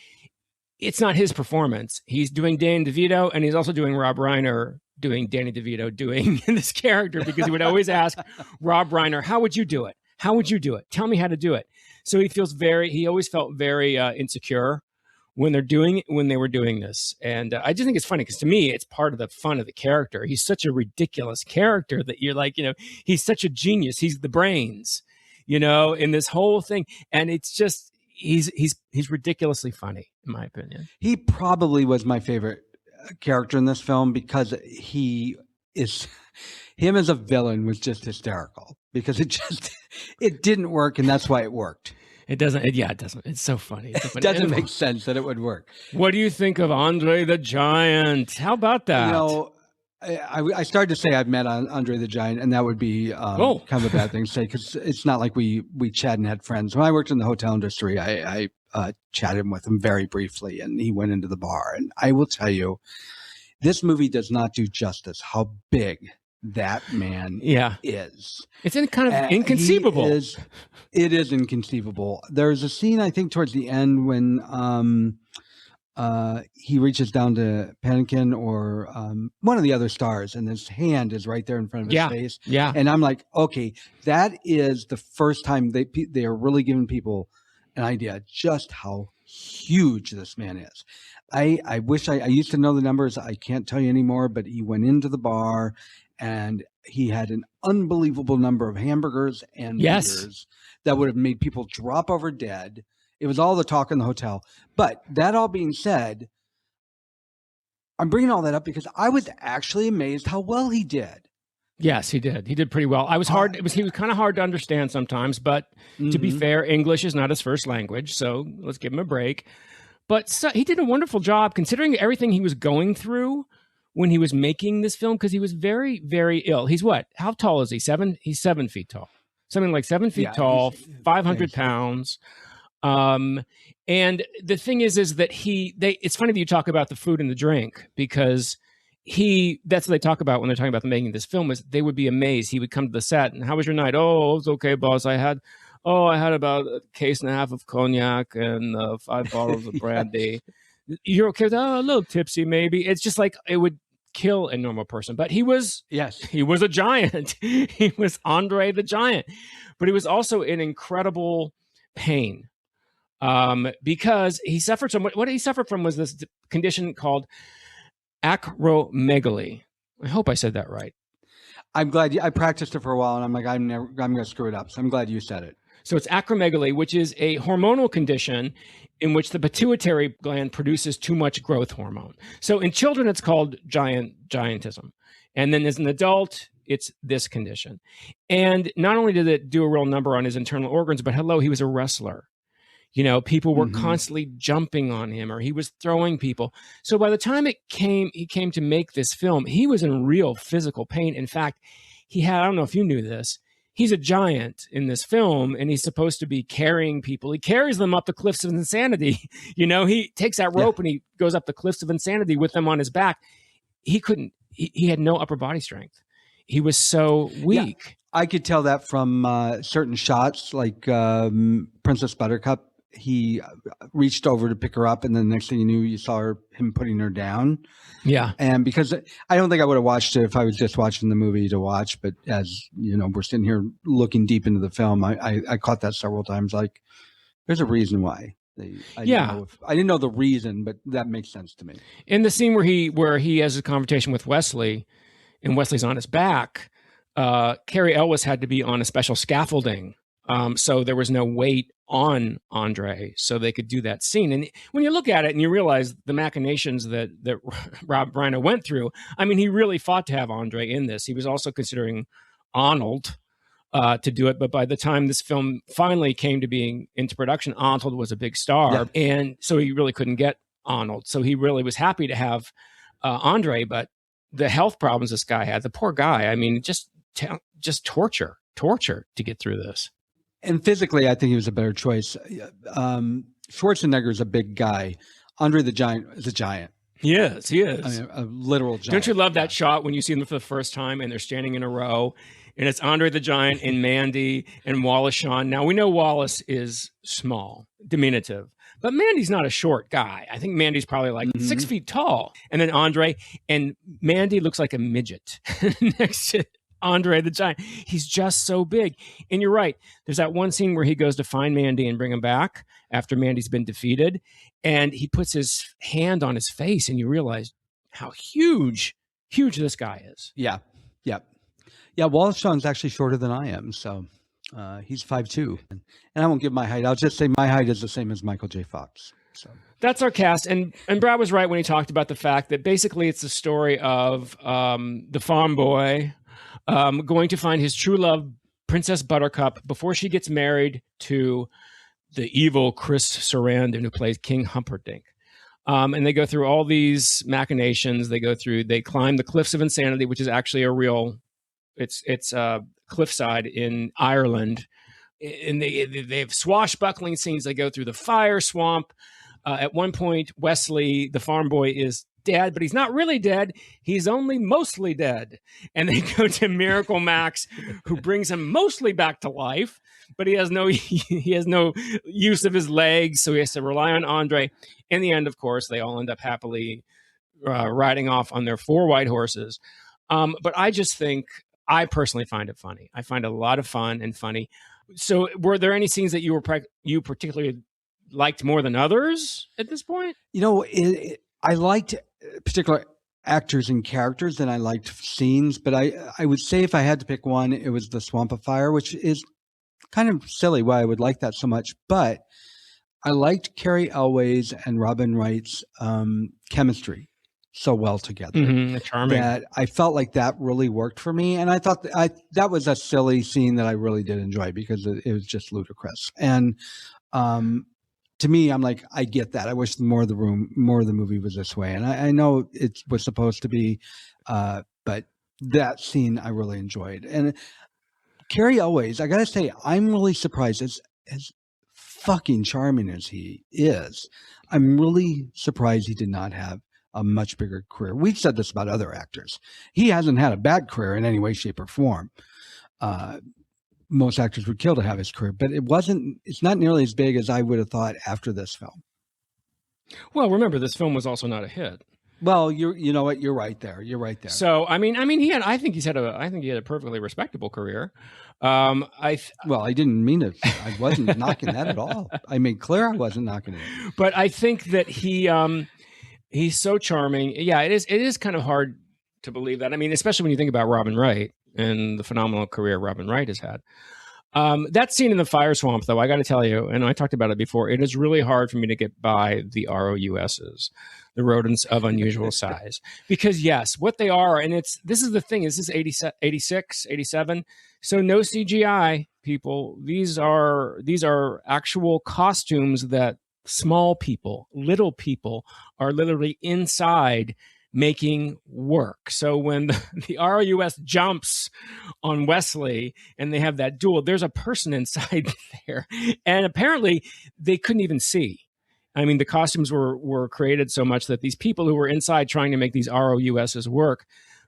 Speaker 2: it's not his performance. He's doing Danny DeVito, and he's also doing Rob Reiner doing Danny DeVito doing this character, because he would always ask Rob Reiner, "How would you do it? How would you do it? Tell me how to do it." So he always felt very insecure when they were doing this. And I just think it's funny because to me, it's part of the fun of the character. He's such a ridiculous character that you're like, he's such a genius. He's the brains, in this whole thing. And it's just, he's ridiculously funny, in my opinion.
Speaker 3: He probably was my favorite character in this film because him as a villain was just hysterical because it didn't work. And that's why it worked.
Speaker 2: It doesn't. It doesn't. It's so funny.
Speaker 3: It doesn't make sense that it would work.
Speaker 2: What do you think of Andre the Giant? How about that?
Speaker 3: I started to say I've met Andre the Giant, and that would be kind of a bad thing to say because it's not like we chat and had friends. When I worked in the hotel industry, I chatted with him very briefly, and he went into the bar. And I will tell you, this movie does not do justice how big that man is.
Speaker 2: It's kind of inconceivable.
Speaker 3: It is inconceivable. There's a scene, I think, towards the end when he reaches down to Panikin or one of the other stars, and his hand is right there in front of his face.
Speaker 2: Yeah.
Speaker 3: And I'm like, okay, that is the first time they are really giving people an idea just how huge this man is. I wish I used to know the numbers. I can't tell you anymore, but he went into the bar and he had an unbelievable number of hamburgers and beers that would have made people drop over dead. It was all the talk in the hotel. But that all being said, I'm bringing all that up because I was actually amazed how well he did.
Speaker 2: Yes, he did. He did pretty well. He was kind of hard to understand sometimes, but to be fair, English is not his first language, so let's give him a break. But he did a wonderful job considering everything he was going through when he was making this film, because he was very, very ill. He's what? How tall is he? He's 7 feet tall. Something like 7 feet tall, 500 pounds. And the thing is that it's funny that you talk about the food and the drink, because that's what they talk about when they're talking about making this film, is they would be amazed. He would come to the set and, how was your night? Oh, it was okay, boss. I had about a case and a half of cognac and 5 bottles of brandy. You're okay with that? Oh, a little tipsy, maybe. It's just like, it would kill a normal person. But he was a giant. He was Andre the Giant. But he was also in incredible pain. Because he suffered from what he suffered from was this condition called acromegaly. I hope I said that right.
Speaker 3: I'm glad I practiced it for a while, and I'm like, I'm going to screw it up. So I'm glad you said it.
Speaker 2: So it's acromegaly, which is a hormonal condition in which the pituitary gland produces too much growth hormone. So in children, it's called giantism. And then as an adult, it's this condition. And not only did it do a real number on his internal organs, but he was a wrestler. You know, people were constantly jumping on him, or he was throwing people. So by the time he came to make this film, he was in real physical pain. In fact, I don't know if you knew this, he's a giant in this film, and he's supposed to be carrying people. He carries them up the cliffs of insanity. You know, he takes that rope and he goes up the cliffs of insanity with them on his back. He had no upper body strength. He was so weak.
Speaker 3: Yeah, I could tell that from certain shots, like Princess Buttercup. He reached over to pick her up, and then the next thing you knew, you saw him putting her down.
Speaker 2: Yeah.
Speaker 3: And because I don't think I would have watched it if I was just watching the movie to watch, but as you know, we're sitting here looking deep into the film, I caught that several times. Like, there's a reason why. I didn't know the reason, but that makes sense to me.
Speaker 2: In the scene where he has a conversation with Wesley, and Wesley's on his back, Cary Elwes had to be on a special scaffolding. So there was no weight on Andre, so they could do that scene. And when you look at it and you realize the machinations that Rob Reiner went through, I mean, he really fought to have Andre in this. He was also considering Arnold to do it, but by the time this film finally came to being into production, Arnold was a big star, and so he really couldn't get Arnold. So he really was happy to have Andre, but the health problems this guy had, the poor guy, I mean, just torture to get through this.
Speaker 3: And physically, I think he was a better choice. Schwarzenegger is a big guy. Andre the Giant is a giant.
Speaker 2: He is.
Speaker 3: I mean, a literal giant.
Speaker 2: Don't you love that shot when you see them for the first time and they're standing in a row, and it's Andre the Giant and Mandy and Wallace Shawn. Now, we know Wallace is small, diminutive, but Mandy's not a short guy. I think Mandy's probably like 6 feet tall. And then Andre, and Mandy looks like a midget next to Andre the Giant. He's just so big. And you're right. There's that one scene where he goes to find Mandy and bring him back after Mandy's been defeated. And he puts his hand on his face, and you realize how huge this guy is.
Speaker 3: Yeah. Wallace Shawn's actually shorter than I am. So he's 5'2". And I won't give my height. I'll just say my height is the same as Michael J. Fox. So
Speaker 2: that's our cast. And Brad was right when he talked about the fact that basically it's the story of the farm boy going to find his true love, Princess Buttercup, before she gets married to the evil Chris Sarandon, who plays King Humperdinck. And they go through all these machinations. They climb the cliffs of insanity, which is actually a real, it's cliffside in Ireland. And they have swashbuckling scenes. They go through the fire swamp. At one point, Wesley, the farm boy, is dead, but he's not really dead. He's only mostly dead. And they go to Miracle Max, who brings him mostly back to life, but he has no use of his legs, so he has to rely on Andre. In the end, of course, they all end up happily riding off on their 4 white horses. But I personally find it funny. I find it a lot of fun and funny. So were there any scenes that you particularly liked more than others at this point?
Speaker 3: I liked particular actors and characters than I liked scenes, but I would say if I had to pick one, it was the Swamp of Fire, which is kind of silly why I would like that so much. But I liked Carrie Elway's and Robin Wright's chemistry so well together.
Speaker 2: Charming.
Speaker 3: That I felt like that really worked for me. And I thought that was a silly scene that I really did enjoy because it was just ludicrous. And to me, I'm like, I get that. I wish more of the movie was this way. And I know it was supposed to be, but that scene I really enjoyed. And Carrie Elway's, I got to say, I'm really surprised as fucking charming as he is. I'm really surprised he did not have a much bigger career. We've said this about other actors. He hasn't had a bad career in any way, shape, or form. Most actors would kill to have his career, but it's not nearly as big as I would have thought after this film.
Speaker 2: Well, remember, this film was also not a hit.
Speaker 3: Well, you know what? You're right there.
Speaker 2: So, I mean, I think he had a perfectly respectable career.
Speaker 3: Well, I didn't mean it. I wasn't knocking that at all. I made clear I wasn't knocking it.
Speaker 2: But I think that he's so charming. Yeah, it is kind of hard to believe that. I mean, especially when you think about Robin Wright and the phenomenal career Robin Wright has had. That scene in the fire swamp, though, I got to tell you, and I talked about it before, it is really hard for me to get by the ROUSs, the rodents of unusual size. Because, yes, what they are, and this is the thing, this is 86, 87, so no CGI, people. These are actual costumes that small people, little people, are literally inside making work. So when the ROUS jumps on Wesley and they have that duel, there's a person inside there. And apparently they couldn't even see. I mean, the costumes were created so much that these people who were inside trying to make these ROUSs work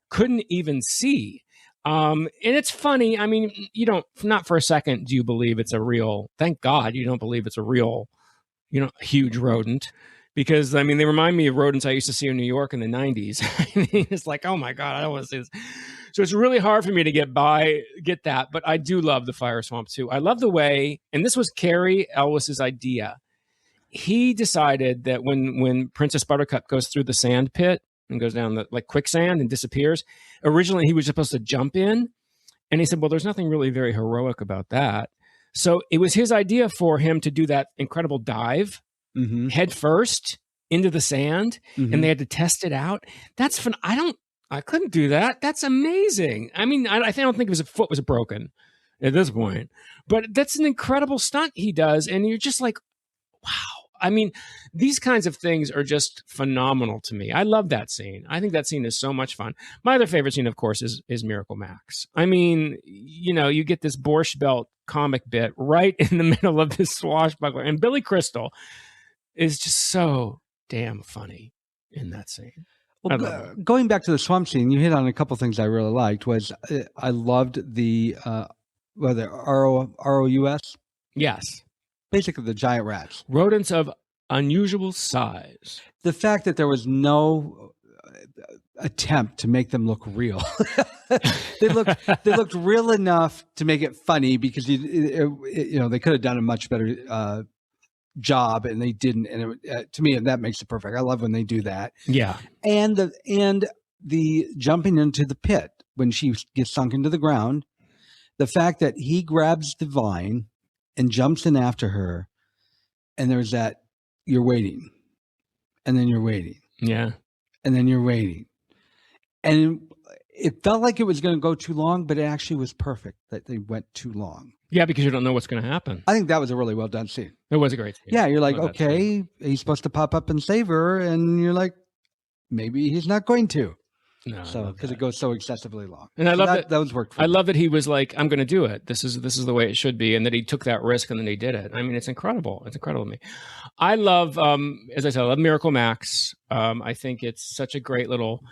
Speaker 2: couldn't even see. And it's funny. I mean, not for a second do you believe it's a real, thank God you don't believe it's a real, huge rodent. Because, I mean, they remind me of rodents I used to see in New York in the 90s. I mean, it's like, oh, my God, I don't want to see this. So it's really hard for me to get that. But I do love the fire swamp, too. I love the way, and this was Carrie Elway's idea. He decided that when Princess Buttercup goes through the sand pit and goes down the quicksand and disappears, originally he was supposed to jump in. And he said, well, there's nothing really very heroic about that. So it was his idea for him to do that incredible dive. Head first into the sand, and they had to test it out. That's fun. I couldn't do that. That's amazing. I mean, I don't think his foot was broken at this point, but that's an incredible stunt he does. And you're just like, wow. I mean, these kinds of things are just phenomenal to me. I love that scene. I think that scene is so much fun. My other favorite scene, of course, is Miracle Max. I mean, you get this Borscht Belt comic bit right in the middle of this swashbuckler, and Billy Crystal is just so damn funny in that scene.
Speaker 3: Well, going back to the swamp scene, you hit on a couple of things I really liked. I loved the ROUS?
Speaker 2: Yes.
Speaker 3: Basically the giant rats.
Speaker 2: Rodents of unusual size.
Speaker 3: The fact that there was no attempt to make them look real. They looked real enough to make it funny because they could have done a much better job, and they didn't. And to me, that makes it perfect. I love when they do that.
Speaker 2: Yeah.
Speaker 3: And the jumping into the pit when she gets sunk into the ground, the fact that he grabs the vine and jumps in after her, and there's that you're waiting, and then you're waiting,
Speaker 2: yeah,
Speaker 3: and then you're waiting, and it felt like it was going to go too long, but it actually was perfect that they went too long.
Speaker 2: Yeah, because you don't know what's going to happen.
Speaker 3: I think that was a really well done scene.
Speaker 2: It was a great scene.
Speaker 3: Yeah, you're like, okay, he's supposed to pop up and save her, and you're like, maybe he's not going to.
Speaker 2: No,
Speaker 3: So because it goes so excessively long,
Speaker 2: and I love
Speaker 3: that those worked. For
Speaker 2: I
Speaker 3: me.
Speaker 2: love that he was like, "I'm going to do it. This is the way it should be," and that he took that risk and then he did it. I mean, it's incredible. It's incredible to me. I love, as I said, I love Miracle Max. I think it's such a great little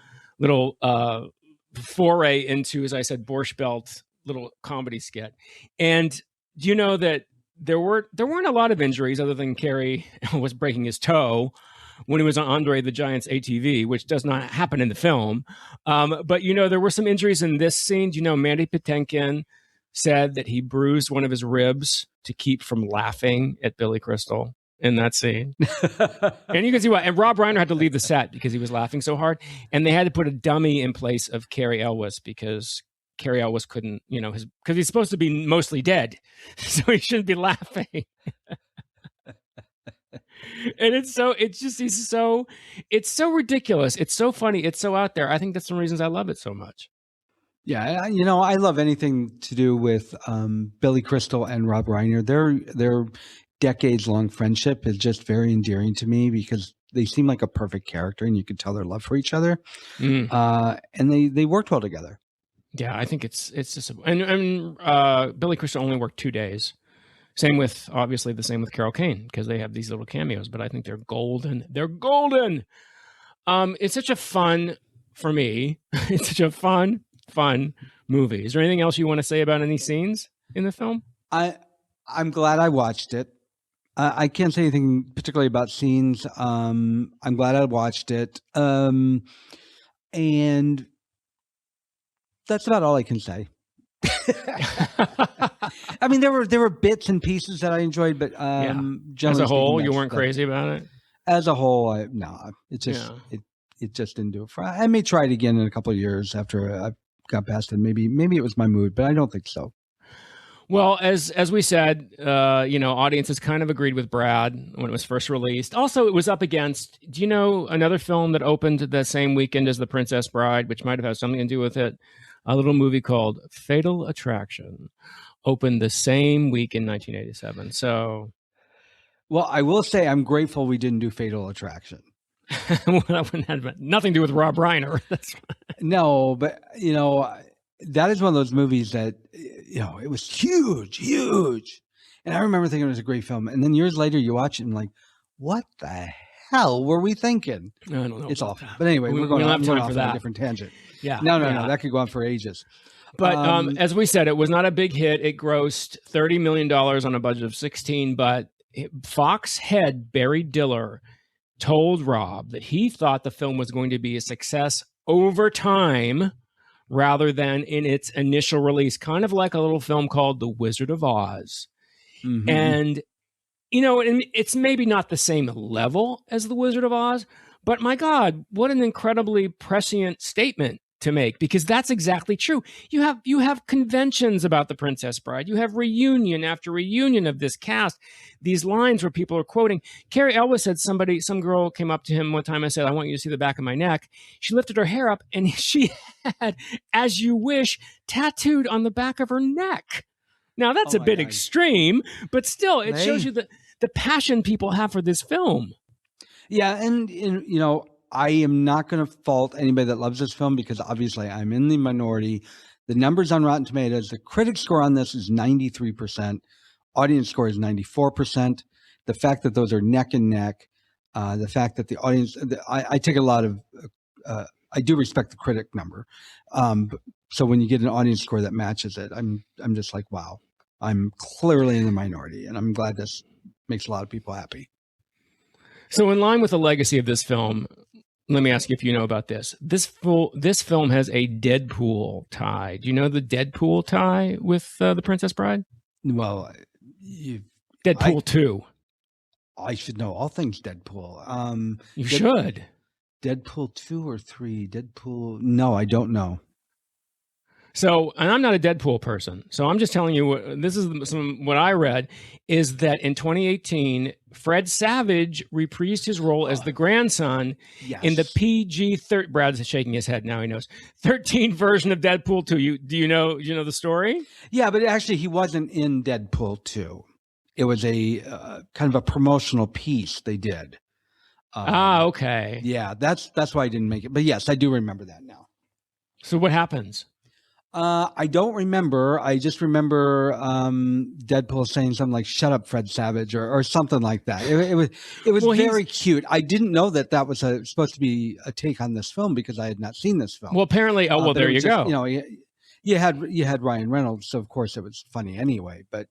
Speaker 2: foray into, as I said, Borscht Belt little comedy skit. And do you know that there weren't a lot of injuries other than Carrie was breaking his toe when he was on Andre the Giant's ATV, which does not happen in the film. But, there were some injuries in this scene. Mandy Patinkin said that he bruised one of his ribs to keep from laughing at Billy Crystal in that scene. And you can see why. And Rob Reiner had to leave the set because he was laughing so hard. And they had to put a dummy in place of Cary Elwes because Cary Elwes couldn't, because he's supposed to be mostly dead. So he shouldn't be laughing. And it's so ridiculous. It's so funny. It's so out there. I think that's one of the reasons I love it so much.
Speaker 3: Yeah, I love anything to do with Billy Crystal and Rob Reiner. Their decades-long friendship is just very endearing to me because they seem like a perfect character, and you could tell their love for each other. And they worked well together.
Speaker 2: Yeah, I think it's just and Billy Crystal only worked 2 days. Obviously the same with Carol Kane because they have these little cameos, but I think they're golden. They're golden. It's such a fun for me. It's such a fun movie. Is there anything else you want to say about any scenes in the film?
Speaker 3: I'm glad I watched it. I can't say anything particularly about scenes. I'm glad I watched it. And that's about all I can say. I mean, there were bits and pieces that I enjoyed, but
Speaker 2: as a whole, you weren't crazy about it.
Speaker 3: As a whole, it just didn't do it. I may try it again in a couple of years after I got past it. Maybe it was my mood, but I don't think so.
Speaker 2: Well, as we said, audiences kind of agreed with Brad when it was first released. Also, it was up against, do you know, another film that opened the same weekend as The Princess Bride, which might have had something to do with it. A little movie called Fatal Attraction opened the same week in 1987. So,
Speaker 3: well, I will say I'm grateful we didn't do Fatal Attraction.
Speaker 2: That had nothing to do with Rob Reiner.
Speaker 3: No, but that is one of those movies that it was huge, and I remember thinking it was a great film. And then years later, you watch it and like, what the hell were we thinking?
Speaker 2: I don't know.
Speaker 3: It's awful. But anyway, we're going off on a different tangent.
Speaker 2: Yeah.
Speaker 3: No. That could go on for ages.
Speaker 2: But as we said, it was not a big hit. It grossed $30 million on a budget of 16. But Fox head Barry Diller told Rob that he thought the film was going to be a success over time rather than in its initial release, kind of like a little film called The Wizard of Oz. Mm-hmm. And it's maybe not the same level as The Wizard of Oz, but my God, what an incredibly prescient statement to make, because that's exactly true. You have conventions about The Princess Bride. You have reunion after reunion of this cast. These lines where people are quoting. Cary Elwes said some girl came up to him one time and said, "I want you to see the back of my neck." She lifted her hair up and she had "As You Wish" tattooed on the back of her neck. Now that's a bit extreme, but still it shows you the passion people have for this film. Yeah.
Speaker 3: And I am not going to fault anybody that loves this film because obviously I'm in the minority. The numbers on Rotten Tomatoes, the critic score on this is 93%. Audience score is 94%. The fact that those are neck and neck, the fact that the audience, I take a lot of, I do respect the critic number. So when you get an audience score that matches it, I'm just like, wow, I'm clearly in the minority, and I'm glad this makes a lot of people happy.
Speaker 2: So in line with the legacy of this film, let me ask you if you know about this. This film has a Deadpool tie. Do you know the Deadpool tie with The Princess Bride?
Speaker 3: Well,
Speaker 2: Deadpool 2.
Speaker 3: I should know all things Deadpool.
Speaker 2: You should.
Speaker 3: Deadpool 2 or 3? Deadpool? No, I don't know.
Speaker 2: So, and I'm not a Deadpool person, so I'm just telling you, what I read is that in 2018, Fred Savage reprised his role as the grandson in the PG-13. Brad's shaking his head now. He knows 13 version of Deadpool 2. Do you know the story?
Speaker 3: Yeah, but actually, he wasn't in Deadpool 2. It was a kind of a promotional piece they did.
Speaker 2: Okay.
Speaker 3: Yeah, that's why I didn't make it. But yes, I do remember that now.
Speaker 2: So what happens?
Speaker 3: I don't remember. I just remember Deadpool saying something like "Shut up, Fred Savage" or something like that. It was
Speaker 2: Well,
Speaker 3: very cute. I didn't know that was supposed to be a take on this film because I had not seen this film.
Speaker 2: Well, apparently, but there you go.
Speaker 3: You know, you had Ryan Reynolds, so of course it was funny anyway. But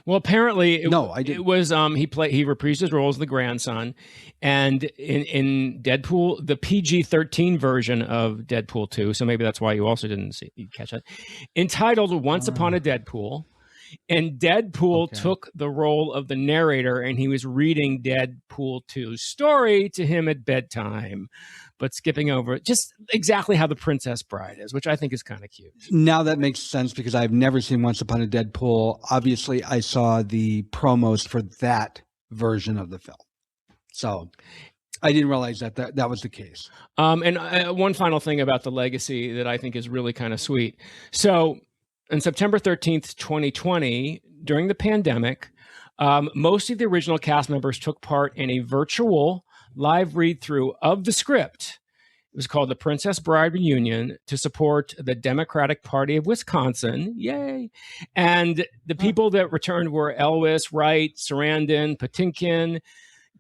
Speaker 2: well, apparently,
Speaker 3: I didn't.
Speaker 2: It was he reprised his role as the grandson, and in Deadpool, the PG-13 version of Deadpool 2. So maybe that's why you also didn't catch it. Entitled "Once Upon a Deadpool," and Deadpool took the role of the narrator, and he was reading Deadpool 2's story to him at bedtime, but skipping over just exactly how The Princess Bride is, which I think is kind of cute.
Speaker 3: Now that makes sense because I've never seen Once Upon a Deadpool. Obviously, I saw the promos for that version of the film. So I didn't realize that was the case.
Speaker 2: And one final thing about the legacy that I think is really kind of sweet. So on September 13th, 2020, during the pandemic, most of the original cast members took part in a virtual live read-through of the script. It was called The Princess Bride Reunion to support the Democratic Party of Wisconsin. Yay. And the people that returned were Elvis, Wright, Sarandon, Patinkin,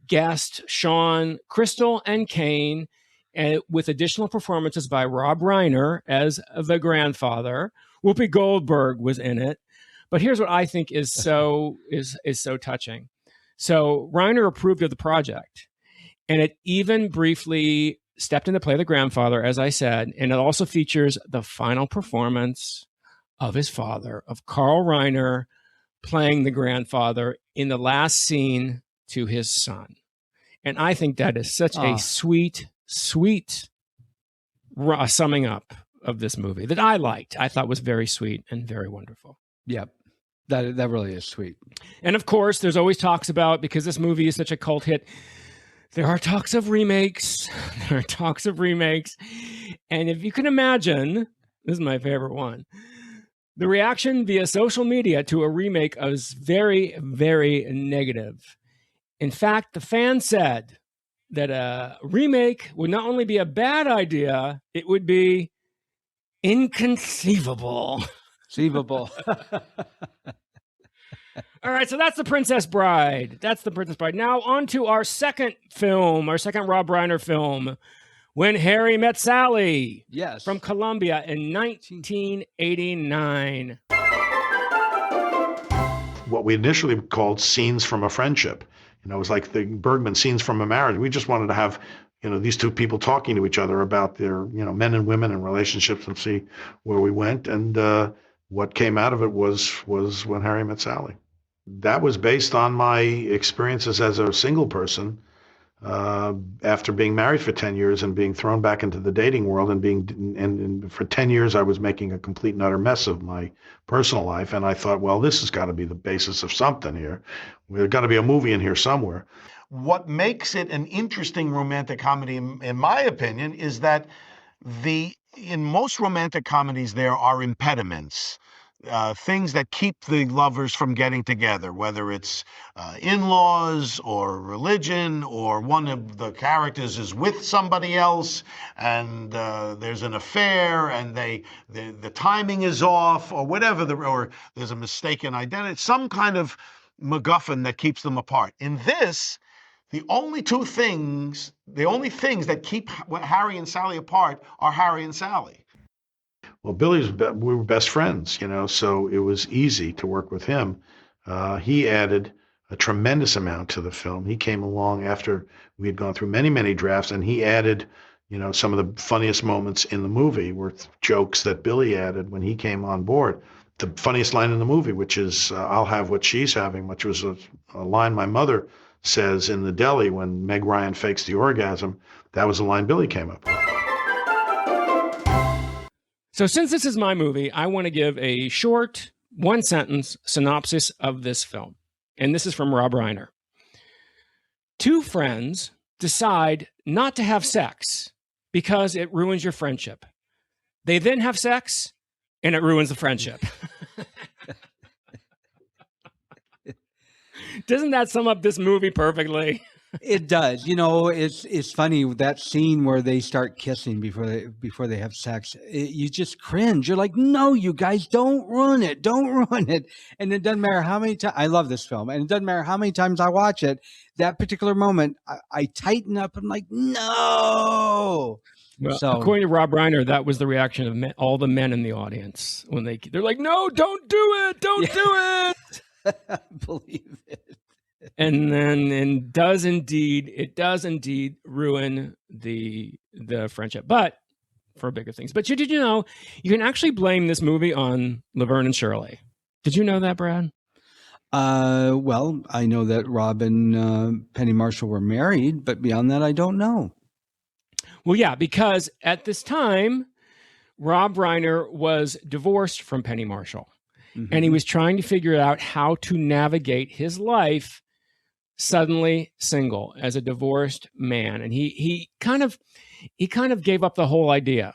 Speaker 2: Guest, Sean, Crystal, and Kane, with additional performances by Rob Reiner as the grandfather. Whoopi Goldberg was in it. But here's what I think is so touching. So Reiner approved of the project. And it even briefly stepped in to play the grandfather, as I said. And it also features the final performance of his father, of Carl Reiner, playing the grandfather in the last scene to his son. And I think that is such a sweet summing up of this movie that I liked. I thought was very sweet and very wonderful.
Speaker 3: Yep. That really is sweet.
Speaker 2: And of course, there's always talks about, because this movie is such a cult hit, there are talks of remakes. And if you can imagine, this is my favorite one, the reaction via social media to a remake was very, very negative. In fact, the fans said that a remake would not only be a bad idea, it would be inconceivable. All right, so that's The Princess Bride. Now on to our second film, our second Rob Reiner film, When Harry Met Sally.
Speaker 3: Yes.
Speaker 2: From Columbia in 1989.
Speaker 4: What we initially called Scenes from a Friendship. You know, it was like the Bergman Scenes from a Marriage. We just wanted to have, you know, these two people talking to each other about their, you know, men and women and relationships and see where we went. And what came out of it was When Harry Met Sally. That was based on my experiences as a single person after being married for 10 years and being thrown back into the dating world and for 10 years I was making a complete and utter mess of my personal life. And I thought, well, this has got to be the basis of something here. There's got to be a movie in here somewhere. What makes it an interesting romantic comedy, in my opinion, is that in most romantic comedies there are impediments. Things that keep the lovers from getting together, whether it's in-laws or religion, or one of the characters is with somebody else and there's an affair and the timing is off, or whatever, or there's a mistaken identity, some kind of MacGuffin that keeps them apart. In this, the only things that keep Harry and Sally apart are Harry and Sally. Well, we were best friends, you know, so it was easy to work with him. He added a tremendous amount to the film. He came along after we had gone through many, many drafts, and he added, you know, some of the funniest moments in the movie were jokes that Billy added when he came on board. The funniest line in the movie, which is, I'll have what she's having, which was a line my mother says in the deli when Meg Ryan fakes the orgasm. That was a line Billy came up with.
Speaker 2: So since this is my movie, I want to give a short, one-sentence synopsis of this film. And this is from Rob Reiner. Two friends decide not to have sex because it ruins your friendship. They then have sex, and it ruins the friendship. Doesn't that sum up this movie perfectly?
Speaker 3: It does. It's funny that scene where they start kissing before they have sex. You just cringe. You're like, no, you guys, don't ruin it. Don't ruin it. And it doesn't matter how many times I love this film, and it doesn't matter how many times I watch it. That particular moment, I tighten up. And I'm like, no.
Speaker 2: Well,
Speaker 3: So,
Speaker 2: according to Rob Reiner, that was the reaction of all the men in the audience when they're like, "No, don't do it! Don't do it!"
Speaker 3: I believe it.
Speaker 2: And then, it does indeed ruin the friendship, but for bigger things. But did you know you can actually blame this movie on Laverne and Shirley? Did you know that, Brad?
Speaker 3: Well, I know that Rob and Penny Marshall were married, but beyond that, I don't know.
Speaker 2: Well, yeah, because at this time, Rob Reiner was divorced from Penny Marshall, and he was trying to figure out how to navigate his life suddenly single as a divorced man. And he kind of gave up the whole idea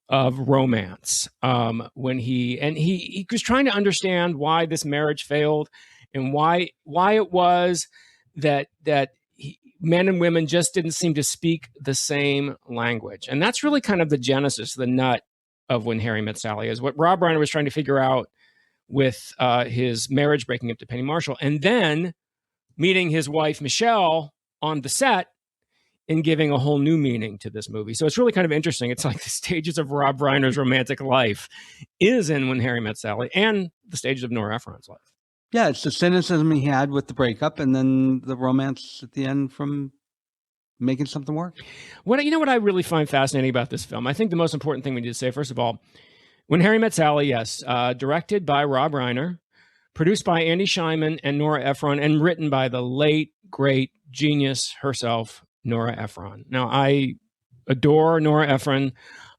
Speaker 2: of romance when he was trying to understand why this marriage failed and why it was that men and women just didn't seem to speak the same language. And that's really kind of the genesis, the nut of When Harry Met Sally, is what Rob Reiner was trying to figure out with his marriage breaking up to Penny Marshall, and then meeting his wife, Michelle, on the set and giving a whole new meaning to this movie. So it's really kind of interesting. It's like the stages of Rob Reiner's romantic life is in When Harry Met Sally, and the stages of Nora Ephron's life.
Speaker 3: Yeah, it's the cynicism he had with the breakup, and then the romance at the end from making something work.
Speaker 2: What I really find fascinating about this film, I think the most important thing we need to say, first of all, When Harry Met Sally, yes, directed by Rob Reiner, produced by Andy Scheinman and Nora Ephron, and written by the late, great genius herself, Nora Ephron. Now, I adore Nora Ephron.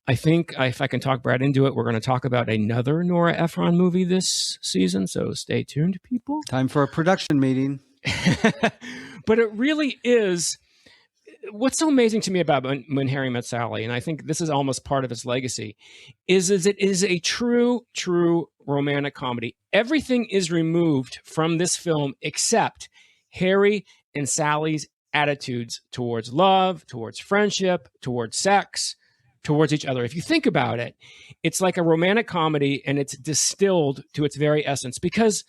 Speaker 2: I think if I can talk Brad into it, we're going to talk about another Nora Ephron movie this season, so stay tuned, people.
Speaker 3: Time for a production meeting.
Speaker 2: But it really is, what's so amazing to me about When Harry Met Sally, and I think this is almost part of its legacy, is it is a true romantic comedy. Everything is removed from this film except Harry and Sally's attitudes towards love, towards friendship, towards sex, towards each other. If you think about it, it's like a romantic comedy, and it's distilled to its very essence. Because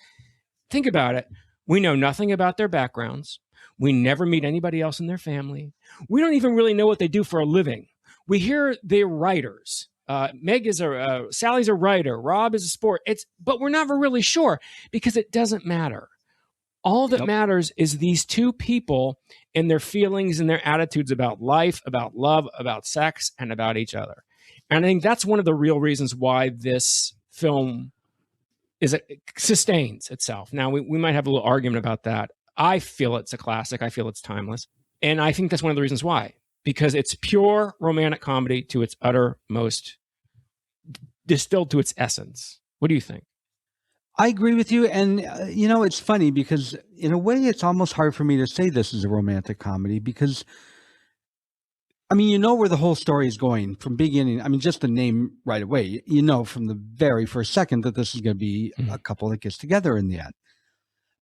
Speaker 2: think about it, we know nothing about their backgrounds. We never meet anybody else in their family. We don't even really know what they do for a living. We hear they're writers. Sally's a writer. Rob is a sport. But we're never really sure, because it doesn't matter. All that matters is these two people and their feelings and their attitudes about life, about love, about sex, and about each other. And I think that's one of the real reasons why this film sustains itself. Now, we might have a little argument about that. I feel it's a classic. I feel it's timeless. And I think that's one of the reasons why, because it's pure romantic comedy to its uttermost, distilled to its essence. What do you think?
Speaker 3: I agree with you. And, it's funny because in a way, it's almost hard for me to say this is a romantic comedy because, where the whole story is going from beginning. Just the name right away, from the very first second that this is going to be a couple that gets together in the end.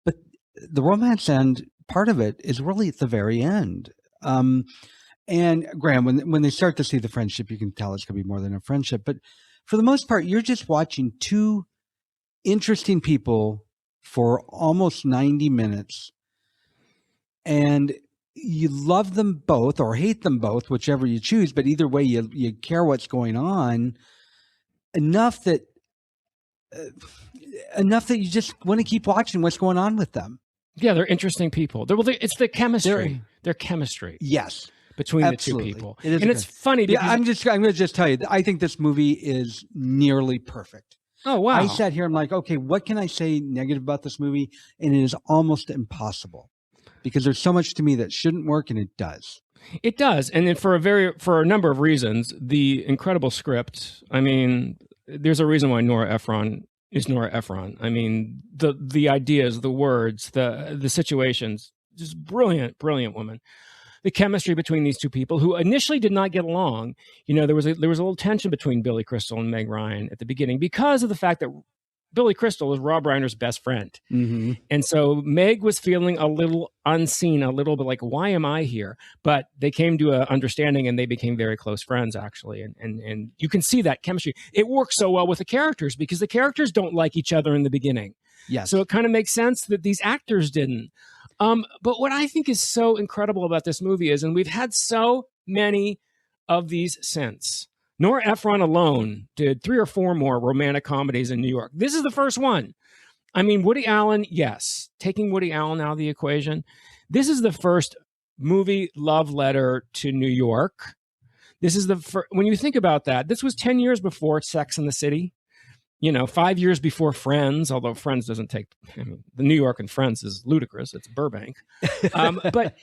Speaker 3: But the romance end part of it is really at the very end. And Graham, when they start to see the friendship, you can tell it's going to be more than a friendship. But for the most part, you're just watching two interesting people for almost 90 minutes. And you love them both or hate them both, whichever you choose. But either way, you care what's going on enough that you just want to keep watching what's going on with them.
Speaker 2: Yeah, they're interesting people. It's the chemistry. Their chemistry.
Speaker 3: Yes.
Speaker 2: Between
Speaker 3: Absolutely.
Speaker 2: The two people.
Speaker 3: And
Speaker 2: it's funny because
Speaker 3: I'm going to just tell you, I think this movie is nearly perfect.
Speaker 2: Oh, wow.
Speaker 3: I sat here, I'm like, okay, what can I say negative about this movie? And it is almost impossible because there's so much to me that shouldn't work, and it does.
Speaker 2: It does. And then for a number of reasons, the incredible script, there's a reason why Nora Ephron is Nora Ephron. The ideas, the words, the situations, just brilliant woman. The chemistry between these two people who initially did not get along. There was a little tension between Billy Crystal and Meg Ryan at the beginning because of the fact that Billy Crystal is Rob Reiner's best friend.
Speaker 3: Mm-hmm.
Speaker 2: And so Meg was feeling a little unseen, a little bit like, why am I here? But they came to an understanding and they became very close friends, actually. And you can see that chemistry. It works so well with the characters because the characters don't like each other in the beginning.
Speaker 3: Yes.
Speaker 2: So it kind of makes sense that these actors didn't. But what I think is so incredible about this movie is, and we've had so many of these since, Nora Ephron alone did 3 or 4 more romantic comedies in New York. This is the first one. I mean, Woody Allen, yes, taking Woody Allen out of the equation. This is the first movie love letter to New York. This is the first, when you think about that, this was 10 years before Sex and the City. 5 years before Friends, although Friends doesn't take, the New York and Friends is ludicrous. It's Burbank. But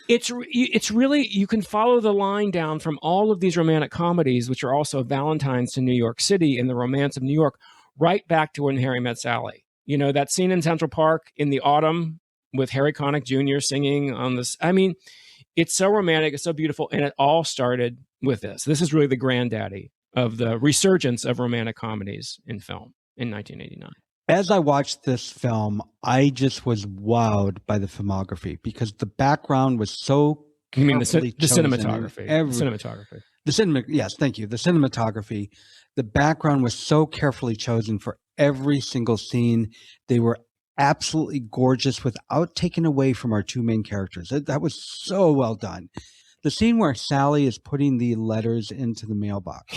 Speaker 2: it's really, you can follow the line down from all of these romantic comedies, which are also Valentine's to New York City and the romance of New York, right back to When Harry Met Sally. That scene in Central Park in the autumn with Harry Connick Jr. singing on this. I mean, it's so romantic. It's so beautiful. And it all started with this. This is really the granddaddy of the resurgence of romantic comedies in film in 1989.
Speaker 3: As I watched this film, I just was wowed by the filmography because the background was so
Speaker 2: You mean the
Speaker 3: chosen.
Speaker 2: cinematography? Cinematography.
Speaker 3: Yes, thank you. The cinematography. The background was so carefully chosen for every single scene. They were absolutely gorgeous without taking away from our 2 main characters. That was so well done. The scene where Sally is putting the letters into the mailbox.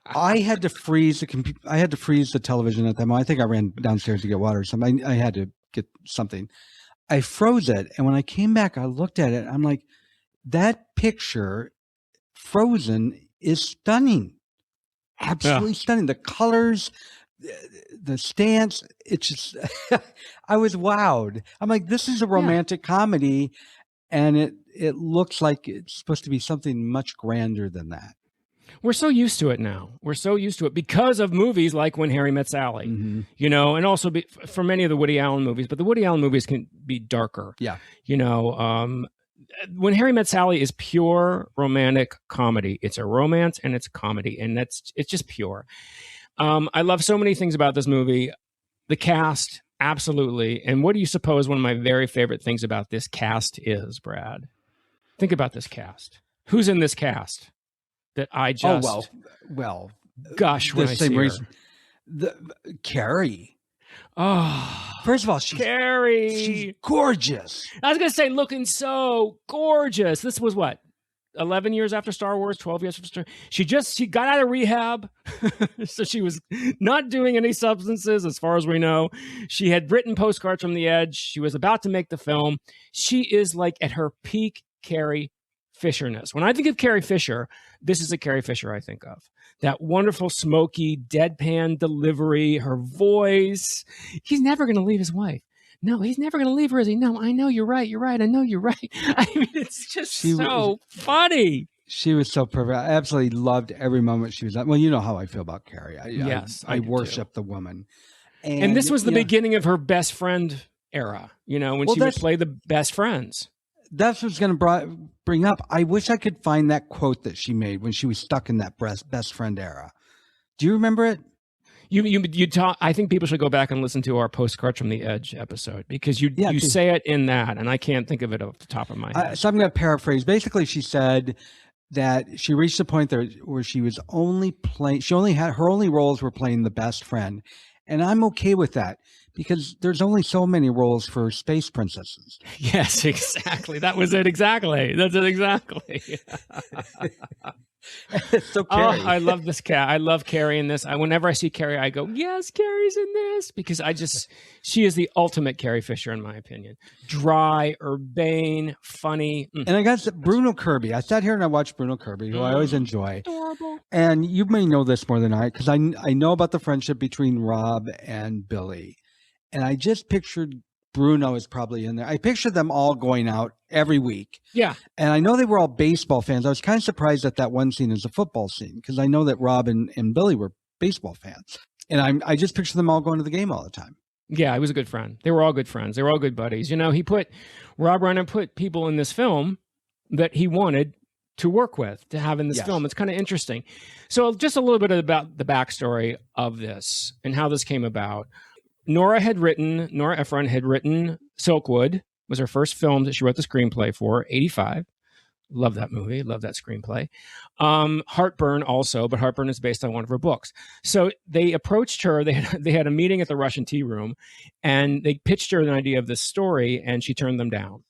Speaker 3: I had to freeze the television at that moment. I think I ran downstairs to get water or something. I had to get something. I froze it, and when I came back, I looked at it. I'm like, that picture, frozen, is stunning. Absolutely stunning. The colors, the stance, it's just, I was wowed. I'm like, this is a romantic comedy, and it looks like it's supposed to be something much grander than that.
Speaker 2: We're so used to it now. We're so used to it because of movies like When Harry Met Sally, and also for many of the Woody Allen movies, but the Woody Allen movies can be darker.
Speaker 3: Yeah.
Speaker 2: When Harry Met Sally is pure romantic comedy. It's a romance and it's a comedy, and it's just pure. I love so many things about this movie. The cast, absolutely. And what do you suppose one of my very favorite things about this cast is, Brad? Think about this cast. Who's in this cast that I just...
Speaker 3: well,
Speaker 2: gosh, when
Speaker 3: the
Speaker 2: I
Speaker 3: same
Speaker 2: see her.
Speaker 3: reason. Carrie.
Speaker 2: Oh,
Speaker 3: First of all, she's gorgeous.
Speaker 2: I was going to say, looking so gorgeous. This was what? 11 years after Star Wars, 12 years after Star Wars. She got out of rehab. So she was not doing any substances as far as we know. She had written Postcards from the Edge. She was about to make the film. She is like at her peak Carrie Fisherness. When I think of Carrie Fisher, this is a Carrie Fisher I think of. That wonderful, smoky, deadpan delivery, her voice. He's never going to leave his wife. No, he's never going to leave her, is he? No, I know you're right. You're right. I know you're right. I mean, it's just so funny.
Speaker 3: She was so perfect. I absolutely loved every moment she was on. Well, you know how I feel about Carrie. I worship the woman.
Speaker 2: And this was the beginning of her best friend era, when she would play the best friends.
Speaker 3: That's what I was going to bring up. I wish I could find that quote that she made when she was stuck in that best friend era. Do you remember it?
Speaker 2: You talk. I think people should go back and listen to our Postcards from the Edge episode because you say it in that, and I can't think of it off the top of my head.
Speaker 3: So I'm going to paraphrase. Basically, she said that she reached a point there where she was only playing. Her only roles were playing the best friend, and I'm okay with that because there's only so many roles for space princesses.
Speaker 2: Yes, exactly. That was it. Exactly. That's it. Exactly.
Speaker 3: So Carrie.
Speaker 2: I love this cat. I love Carrie in this. Whenever I see Carrie, I go, yes, Carrie's in this because she is the ultimate Carrie Fisher in my opinion. Dry, urbane, funny.
Speaker 3: And I got Bruno Kirby. I sat here and I watched Bruno Kirby, who I always enjoy.
Speaker 2: Adorable.
Speaker 3: And you may know this more than I, because I know about the friendship between Rob and Billy. And I just pictured Bruno is probably in there. I pictured them all going out every week.
Speaker 2: Yeah.
Speaker 3: And I know they were all baseball fans. I was kind of surprised that one scene is a football scene because I know that Rob and Billy were baseball fans. And I just picture them all going to the game all the time.
Speaker 2: Yeah, he was a good friend. They were all good friends. They were all good buddies. Rob Reiner put people in this film that he wanted to work with, to have in this
Speaker 3: Yes.
Speaker 2: film. It's kind of interesting. So just a little bit about the backstory of this and how this came about. Nora Ephron had written Silkwood, was her first film that she wrote the screenplay for, 85. Love that movie. Love that screenplay. Heartburn also, but Heartburn is based on one of her books. So they approached her. They had a meeting at the Russian Tea Room, and they pitched her an idea of this story, and she turned them down.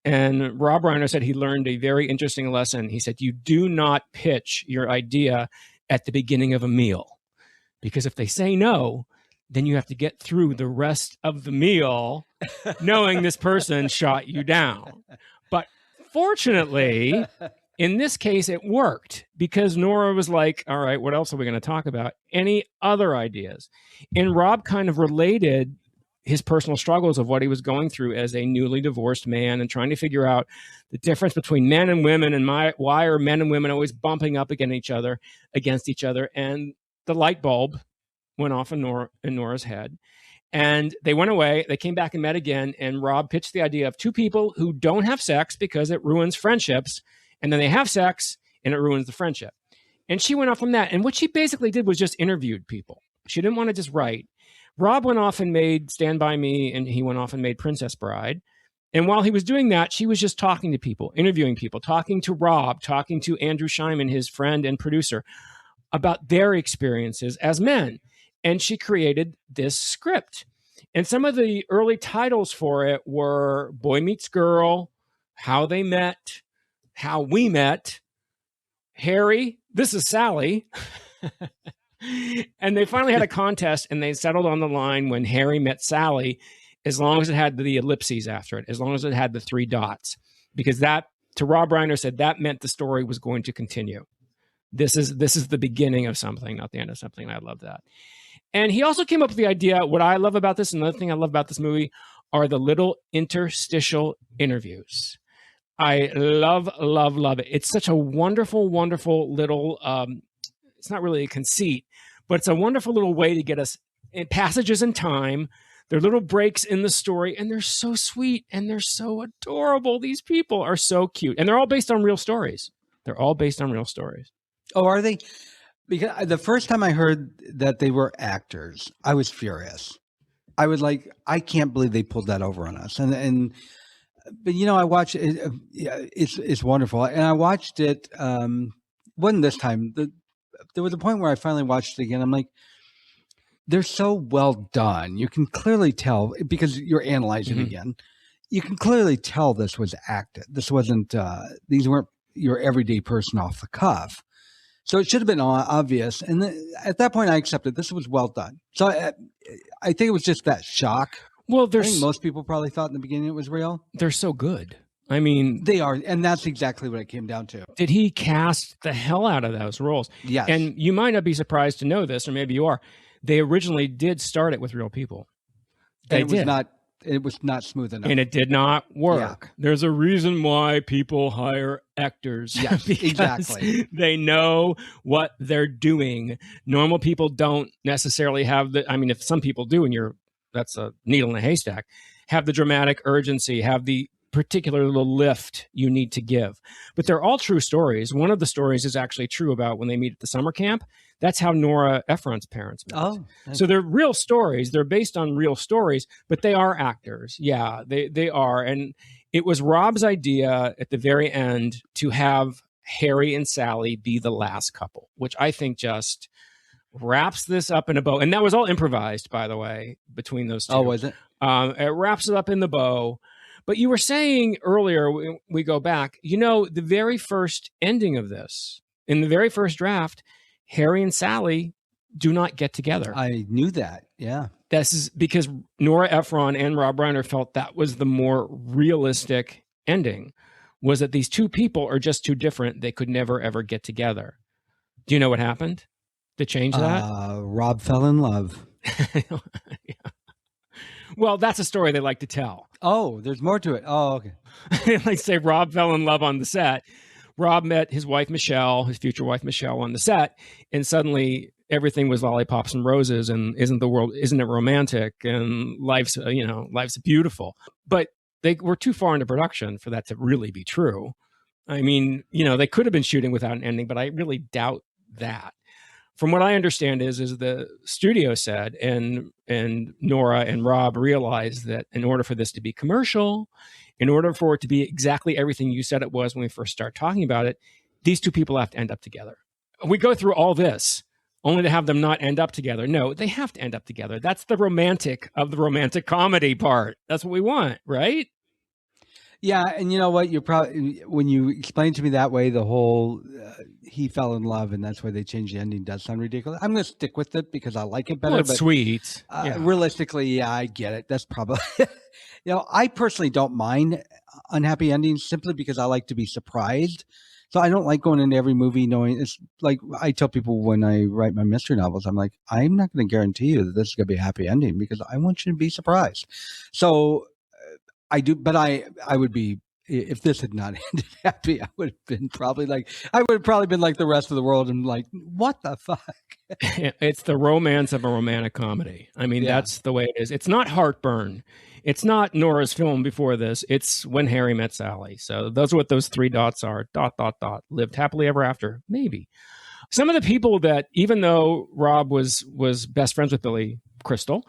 Speaker 2: And Rob Reiner said he learned a very interesting lesson. He said, you do not pitch your idea at the beginning of a meal, because if they say no, then you have to get through the rest of the meal knowing this person shot you down. But fortunately, in this case, it worked because Nora was like, all right, what else are we going to talk about? Any other ideas? And Rob kind of related his personal struggles of what he was going through as a newly divorced man and trying to figure out the difference between men and women and why are men and women always bumping up against each other. And the light bulb went off in Nora's head. And they went away. They came back and met again. And Rob pitched the idea of two people who don't have sex because it ruins friendships. And then they have sex and it ruins the friendship. And she went off from that. And what she basically did was just interviewed people. She didn't want to just write. Rob went off and made Stand By Me, and he went off and made Princess Bride. And while he was doing that, she was just talking to people, interviewing people, talking to Rob, talking to Andrew Scheinman, his friend and producer, about their experiences as men. And she created this script. And some of the early titles for it were Boy Meets Girl, How They Met, How We Met, Harry, This Is Sally. And they finally had a contest, and they settled on the line when Harry met Sally, as long as it had the ellipses after it, as long as it had the 3 dots. Because that, to Rob Reiner, said that meant the story was going to continue. This is the beginning of something, not the end of something. And I love that. And he also came up with the idea, what I love about this, another thing I love about this movie, are the little interstitial interviews. I love, love, love it. It's such a wonderful, wonderful little, it's not really a conceit, but it's a wonderful little way to get us in passages in time. They're little breaks in the story, and they're so sweet, and they're so adorable. These people are so cute, and they're all based on real stories.
Speaker 3: Oh, are they? Because the first time I heard that they were actors, I was furious. I was like, I can't believe they pulled that over on us. But I watched it. It's wonderful, and I watched it. Wasn't this time? There was a point where I finally watched it again. I'm like, they're so well done. You can clearly tell because you're analyzing again. You can clearly tell this was acted. This wasn't. These weren't your everyday person off the cuff. So it should have been obvious. And at that point, I accepted this was well done. So I think it was just that shock.
Speaker 2: Well,
Speaker 3: I think most people probably thought in the beginning it was real.
Speaker 2: They're so good. I mean,
Speaker 3: they are. And that's exactly what it came down to.
Speaker 2: Did he cast the hell out of those roles?
Speaker 3: Yes.
Speaker 2: And you might not be surprised to know this, or maybe you are. They originally did start it with real people.
Speaker 3: It was not smooth enough.
Speaker 2: And it did not work.
Speaker 3: Yeah.
Speaker 2: There's a reason why people hire actors.
Speaker 3: Yes, exactly.
Speaker 2: They know what they're doing. Normal people don't necessarily have if some people do, and that's a needle in a haystack, have the dramatic urgency, have the particular little lift you need to give. But they're all true stories. One of the stories is actually true about when they meet at the summer camp. That's how Nora Ephron's parents met.
Speaker 3: Oh,
Speaker 2: so they're real stories. They're based on real stories, but they are actors. Yeah, they are. And it was Rob's idea at the very end to have Harry and Sally be the last couple, which I think just wraps this up in a bow. And that was all improvised, by the way, between those two.
Speaker 3: Oh, was it?
Speaker 2: It wraps it up in the bow. But you were saying earlier, we go back, the very first ending of this, in the very first draft, Harry and Sally do not get together.
Speaker 3: I knew that. Yeah.
Speaker 2: This is because Nora Ephron and Rob Reiner felt that was the more realistic ending, was that these two people are just too different. They could never, ever get together. Do you know what happened to change that?
Speaker 3: Rob fell in love.
Speaker 2: Yeah. Well, that's a story they like to tell.
Speaker 3: Oh, there's more to it. Oh, okay.
Speaker 2: Like say Rob fell in love on the set. Rob met his wife, Michelle, his future wife, Michelle, on the set. And suddenly everything was lollipops and roses. And isn't it romantic? And life's beautiful. But they were too far into production for that to really be true. I mean, they could have been shooting without an ending, but I really doubt that. From what I understand is the studio said, and Nora and Rob realized that in order for this to be commercial, in order for it to be exactly everything you said it was when we first started talking about it, these two people have to end up together. We go through all this only to have them not end up together. No, they have to end up together. That's the romantic of the romantic comedy part. That's what we want, right?
Speaker 3: Yeah, and you know what? You're probably, when you explain to me that way, the whole he fell in love and that's why they changed the ending does sound ridiculous. I'm going to stick with it because I like it better.
Speaker 2: Well, it's
Speaker 3: but
Speaker 2: sweet.
Speaker 3: Realistically, yeah, I get it. That's probably, I personally don't mind unhappy endings simply because I like to be surprised. So I don't like going into every movie knowing, it's like I tell people when I write my mystery novels, I'm like, I'm not going to guarantee you that this is going to be a happy ending because I want you to be surprised. So I do, but I would be, if this had not ended happy, I would have been probably like the rest of the world and like, what the fuck?
Speaker 2: It's the romance of a romantic comedy. I mean, that's the way it is. It's not heartburn. It's not Nora's film before this. It's When Harry Met Sally. So those are what those 3 dots are. ... Lived happily ever after. Maybe. Some of the people that, even though Rob was best friends with Billy Crystal,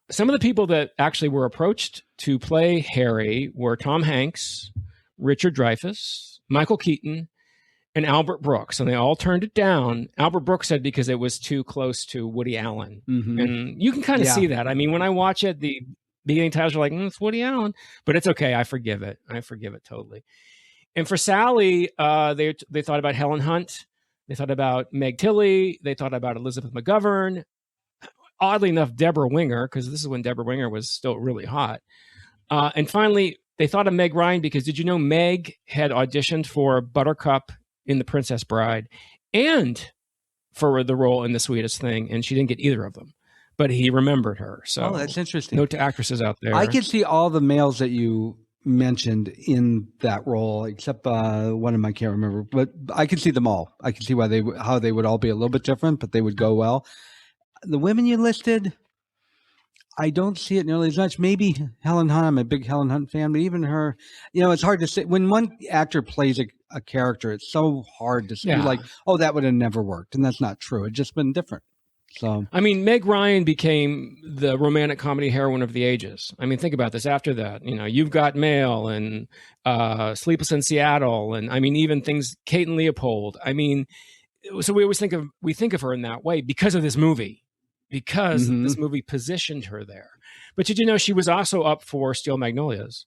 Speaker 2: some of the people that actually were approached to play Harry were Tom Hanks, Richard Dreyfuss, Michael Keaton, and Albert Brooks, and they all turned it down. Albert Brooks said because it was too close to Woody Allen. Mm-hmm. And you can kind of see that. I mean, when I watch it, the beginning titles are like, it's Woody Allen, but it's okay. I forgive it. I forgive it totally. And for Sally, they thought about Helen Hunt. They thought about Meg Tilly. They thought about Elizabeth McGovern. Oddly enough, Deborah Winger, because this is when Deborah Winger was still really hot. And finally, they thought of Meg Ryan because did you know Meg had auditioned for Buttercup in The Princess Bride and for the role in The Sweetest Thing, and she didn't get either of them. But he remembered her. So
Speaker 3: that's interesting.
Speaker 2: Note to actresses out there.
Speaker 3: I can see all the males that you mentioned in that role, except one of them I can't remember. But I can see them all. I can see how they would all be a little bit different, but they would go well. The women you listed, I don't see it nearly as much. Maybe Helen Hunt. I'm a big Helen Hunt fan, but even her, it's hard to say. When one actor plays a character, it's so hard to say like, oh, that would have never worked. And that's not true. It's just been different. So, I
Speaker 2: mean, Meg Ryan became the romantic comedy heroine of the ages. I mean, think about this. After that, You've Got Mail and Sleepless in Seattle. And I mean, even things, Kate and Leopold. I mean, so we always think of her in that way because of this movie. Because this movie positioned her there. But did you know she was also up for Steel Magnolias?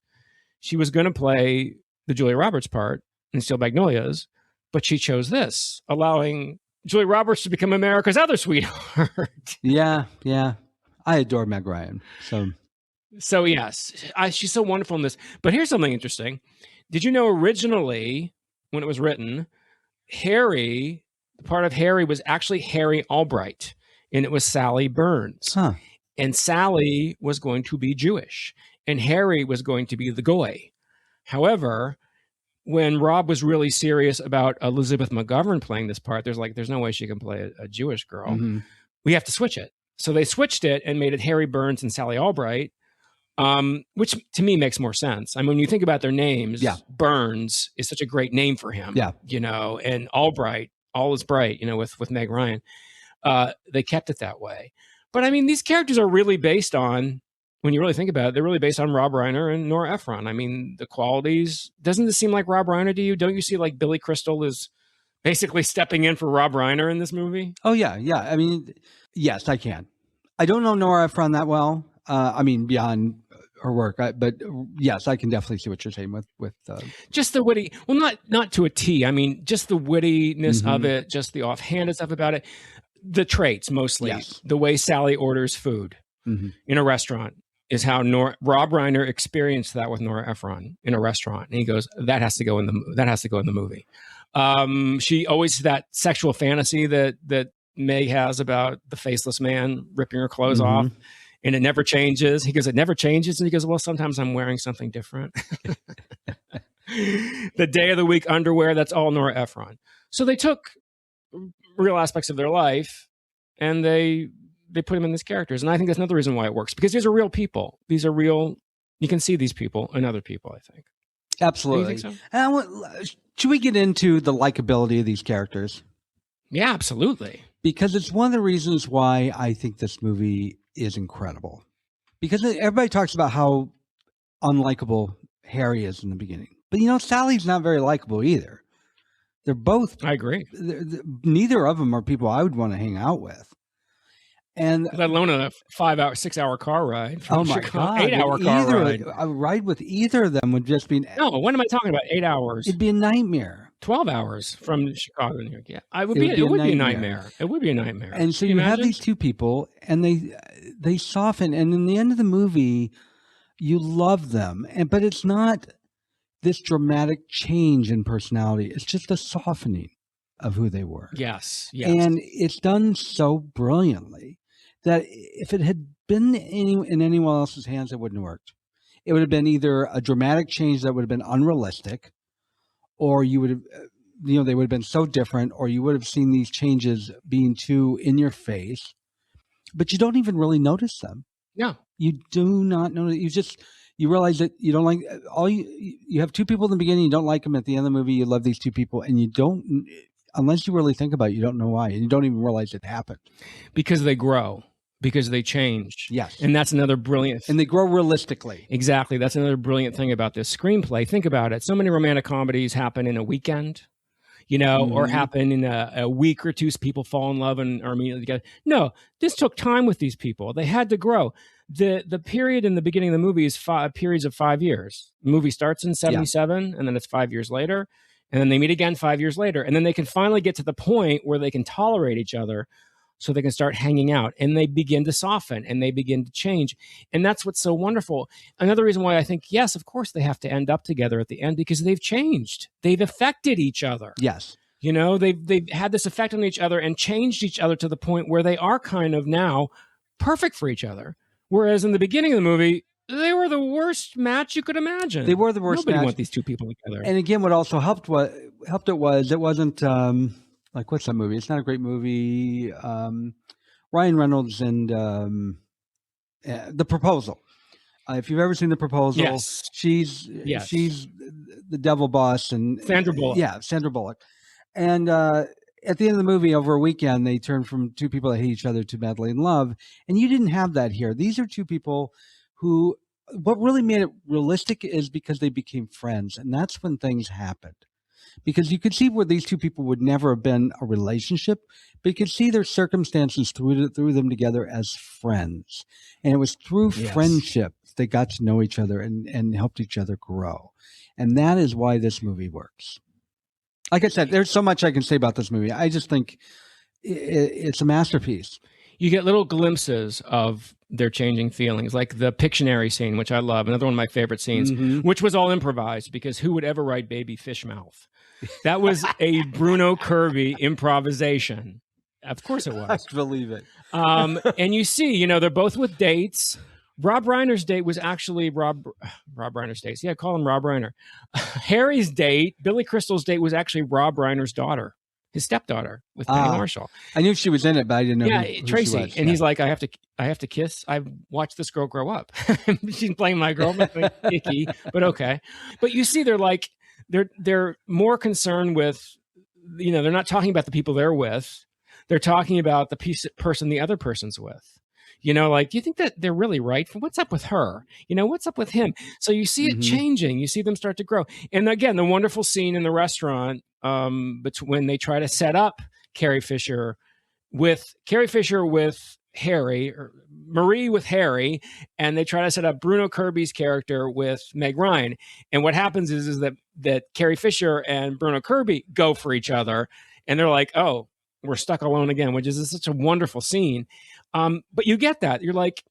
Speaker 2: She was going to play the Julia Roberts part in Steel Magnolias, but she chose this, allowing Julia Roberts to become America's other sweetheart.
Speaker 3: Yeah. I adore Meg Ryan.
Speaker 2: So yes, she's so wonderful in this. But here's something interesting. Did you know originally, when it was written, Harry, the part of Harry was actually Harry Albright. And it was Sally Burns. Huh. And Sally was going to be Jewish. And Harry was going to be the Goy. However, when Rob was really serious about Elizabeth McGovern playing this part, there's no way she can play a Jewish girl. Mm-hmm. We have to switch it. So they switched it and made it Harry Burns and Sally Albright, which to me makes more sense. I mean, when you think about their names, Burns is such a great name for him. Yeah. And Albright, all is bright, with Meg Ryan. They kept it that way. But I mean, these characters are really based on, when you really think about it, they're really based on Rob Reiner and Nora Ephron. I mean, the qualities, doesn't this seem like Rob Reiner to you? Don't you see like Billy Crystal is basically stepping in for Rob Reiner in this movie?
Speaker 3: Oh, yeah. I mean, yes, I can. I don't know Nora Ephron that well. I mean, beyond her work, but yes, I can definitely see what you're saying with
Speaker 2: just the witty. Well, not to a T. I mean, just the wittiness of it, just the offhanded stuff about it. The traits, mostly. Yes. The way Sally orders food in a restaurant is how Rob Reiner experienced that with Nora Ephron in a restaurant. And he goes, that has to go in the movie. She always, that sexual fantasy that Meg has about the faceless man ripping her clothes off, and it never changes. He goes, it never changes. And he goes, well, sometimes I'm wearing something different. The day of the week underwear, that's all Nora Ephron. So they took real aspects of their life and they put them in these characters. And I think that's another reason why it works, because these are real people. These are real, you can see these people in other people, I think.
Speaker 3: Absolutely.
Speaker 2: Do you think so?
Speaker 3: And Should we get into the likability of these characters?
Speaker 2: Yeah, absolutely.
Speaker 3: Because it's one of the reasons why I think this movie is incredible. Because everybody talks about how unlikable Harry is in the beginning. But, Sally's not very likable either. They're both...
Speaker 2: I agree.
Speaker 3: Neither of them are people I would want to hang out with. And
Speaker 2: let alone a 6-hour car ride from Chicago.
Speaker 3: God.
Speaker 2: 8-hour car ride.
Speaker 3: A ride with either of them would just be...
Speaker 2: No, what am I talking about? 8 hours.
Speaker 3: It'd be a nightmare.
Speaker 2: 12 hours from Chicago to New York. Yeah, it would be a nightmare. It would be a nightmare.
Speaker 3: And so you have these two people, and they soften. And in the end of the movie, you love them. But it's not this dramatic change in personality. It's just a softening of who they were.
Speaker 2: Yes.
Speaker 3: And it's done so brilliantly that if it had been in anyone else's hands, it wouldn't have worked. It would have been either a dramatic change that would have been unrealistic, or you would have, they would have been so different, or you would have seen these changes being too in your face, but you don't even really notice them.
Speaker 2: Yeah.
Speaker 3: You do not know. You realize that you don't like you have two people in the beginning, you don't like them. At the end of the movie, you love these two people, and you don't, unless you really think about it, you don't know why. And you don't even realize it happened.
Speaker 2: Because they grow. Because they change.
Speaker 3: Yes.
Speaker 2: And that's another brilliant...
Speaker 3: And they grow realistically.
Speaker 2: Exactly. That's another brilliant thing about this screenplay. Think about it. So many romantic comedies happen in a weekend, or happen in a week or two. So people fall in love and are immediately together. No, this took time with these people. They had to grow. The period in the beginning of the movie is periods of 5 years. The movie starts in 1977, and then it's 5 years later. And then they meet again 5 years later. And then they can finally get to the point where they can tolerate each other, so they can start hanging out, and they begin to soften and they begin to change. And that's what's so wonderful. Another reason why I think, yes, of course they have to end up together at the end, because they've changed. They've affected each other.
Speaker 3: Yes.
Speaker 2: They've had this effect on each other and changed each other to the point where they are kind of now perfect for each other. Whereas in the beginning of the movie, they were the worst match you could imagine.
Speaker 3: They were the worst
Speaker 2: Nobody
Speaker 3: match.
Speaker 2: want these two people together.
Speaker 3: And again, what also helped it wasn't... like, what's that movie? It's not a great movie. Ryan Reynolds and The Proposal. If you've ever seen The Proposal,
Speaker 2: yes.
Speaker 3: she's the devil boss. And
Speaker 2: Sandra Bullock.
Speaker 3: Yeah, Sandra Bullock. And at the end of the movie, over a weekend, they turn from two people that hate each other to madly in love. And you didn't have that here. These are two people who, what really made it realistic is because they became friends. And that's when things happened. Because you could see where these two people would never have been a relationship, but you could see their circumstances threw them together as friends. And it was through friendship they got to know each other and helped each other grow. And that is why this movie works. Like I said, there's so much I can say about this movie. I just think it's a masterpiece.
Speaker 2: You get little glimpses of their changing feelings, like the Pictionary scene, which I love, another one of my favorite scenes, which was all improvised, because who would ever write baby fish mouth? That was a Bruno Kirby improvisation. Of course it was.
Speaker 3: I believe it.
Speaker 2: And you see, they're both with dates. Rob Reiner's date was actually Rob Reiner's date. Yeah, call him Rob Reiner. Harry's date, Billy Crystal's date, was actually Rob Reiner's daughter, his stepdaughter, with Penny Marshall.
Speaker 3: I knew she was in it, but I didn't know who
Speaker 2: Tracy.
Speaker 3: she was.
Speaker 2: And he's like, I have to kiss. I've watched this girl grow up. She's playing my girlfriend, icky, but okay. But you see, they're more concerned with, they're not talking about the people they're with. They're talking about the person the other person's with. Do you think that they're really right? What's up with her? What's up with him? So you see it changing. You see them start to grow. And again, the wonderful scene in the restaurant, when they try to set up Carrie Fisher with Harry, or Marie with Harry, and they try to set up Bruno Kirby's character with Meg Ryan. And what happens is that Carrie Fisher and Bruno Kirby go for each other, and they're like, oh, we're stuck alone again, which is such a wonderful scene. But you get that. You're like,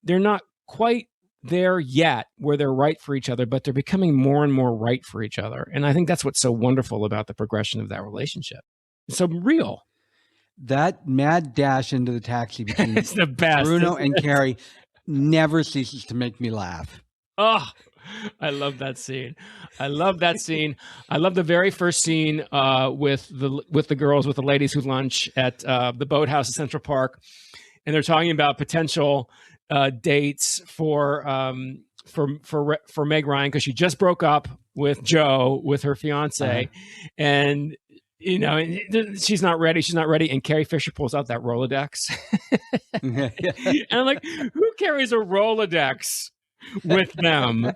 Speaker 2: they're not quite there yet where they're right for each other, but they're becoming more and more right for each other. And I think that's what's so wonderful about the progression of that relationship. It's so real.
Speaker 3: That mad dash into the taxi between
Speaker 2: it's the best,
Speaker 3: Bruno and Carrie never ceases to make me laugh.
Speaker 2: Oh, I love that scene. I love the very first scene with the girls, with the ladies who lunch at the boathouse in Central Park. And they're talking about potential dates for Meg Ryan because she just broke up with Joe, with her fiance, and she's not ready. She's not ready. And Carrie Fisher pulls out that Rolodex, and I'm like, who carries a Rolodex with them?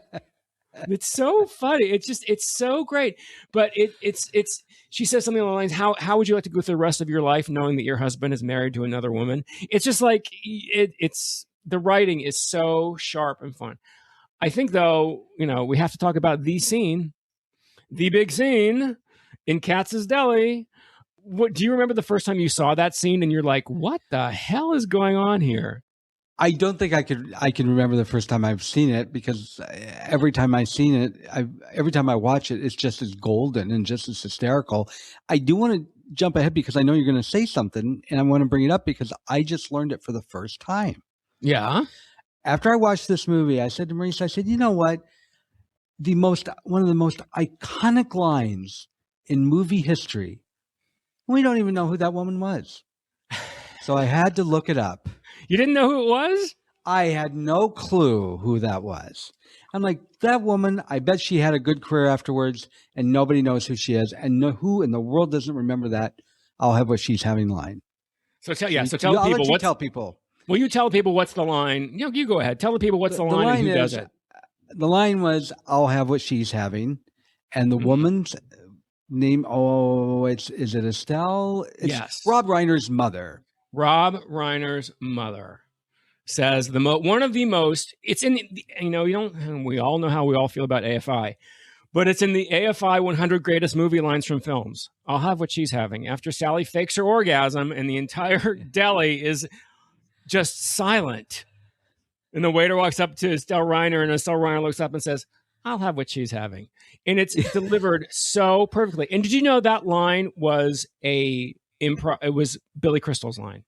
Speaker 2: It's so funny. It's so great. But it's she says something along the lines, how would you like to go through the rest of your life knowing that your husband is married to another woman? It's just like it's the writing is so sharp and fun. I think though, we have to talk about the big scene in Katz's Deli. What do you remember the first time you saw that scene and you're like, what the hell is going on here?
Speaker 3: I don't think I can remember the first time I've seen it, because every time I've seen it, every time I watch it, it's just as golden and just as hysterical. I do want to jump ahead because I know you're going to say something, and I want to bring it up because I just learned it for the first time.
Speaker 2: Yeah.
Speaker 3: After I watched this movie, I said to Maurice, I said, you know what? One of the most iconic lines in movie history, we don't even know who that woman was. So I had to look it up.
Speaker 2: You didn't know who it was?
Speaker 3: I had no clue who that was. I'm like, that woman, I bet she had a good career afterwards, and nobody knows who she is. And who in the world doesn't remember that I'll have what she's having line?
Speaker 2: So tell people.
Speaker 3: Tell people.
Speaker 2: Will you tell people what's the line? You go ahead. Tell the people what's the line and who does it.
Speaker 3: The line was, I'll have what she's having. And the woman's name, is it Estelle?
Speaker 2: Yes.
Speaker 3: Rob Reiner's mother.
Speaker 2: Rob Reiner's mother says one of the most, it's in, we all know how we all feel about AFI, but it's in the AFI 100 greatest movie lines from films. I'll have what she's having. After Sally fakes her orgasm and the entire deli is just silent. And the waiter walks up to Estelle Reiner, and Estelle Reiner looks up and says, I'll have what she's having. And it's delivered so perfectly. And did you know that line was it was Billy Crystal's line?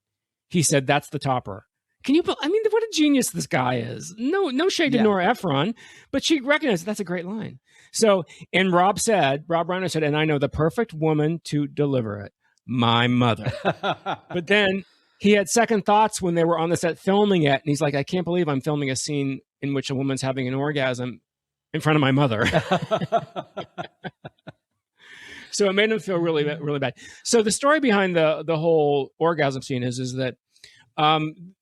Speaker 2: He said, that's the topper. What a genius this guy is. No shade to Nora Ephron, but she recognized that's a great line. So, and Rob Reiner said, and I know the perfect woman to deliver it, my mother. But then he had second thoughts when they were on the set filming it. And he's like, I can't believe I'm filming a scene in which a woman's having an orgasm in front of my mother. So it made him feel really, really bad. So the story behind the whole orgasm scene is that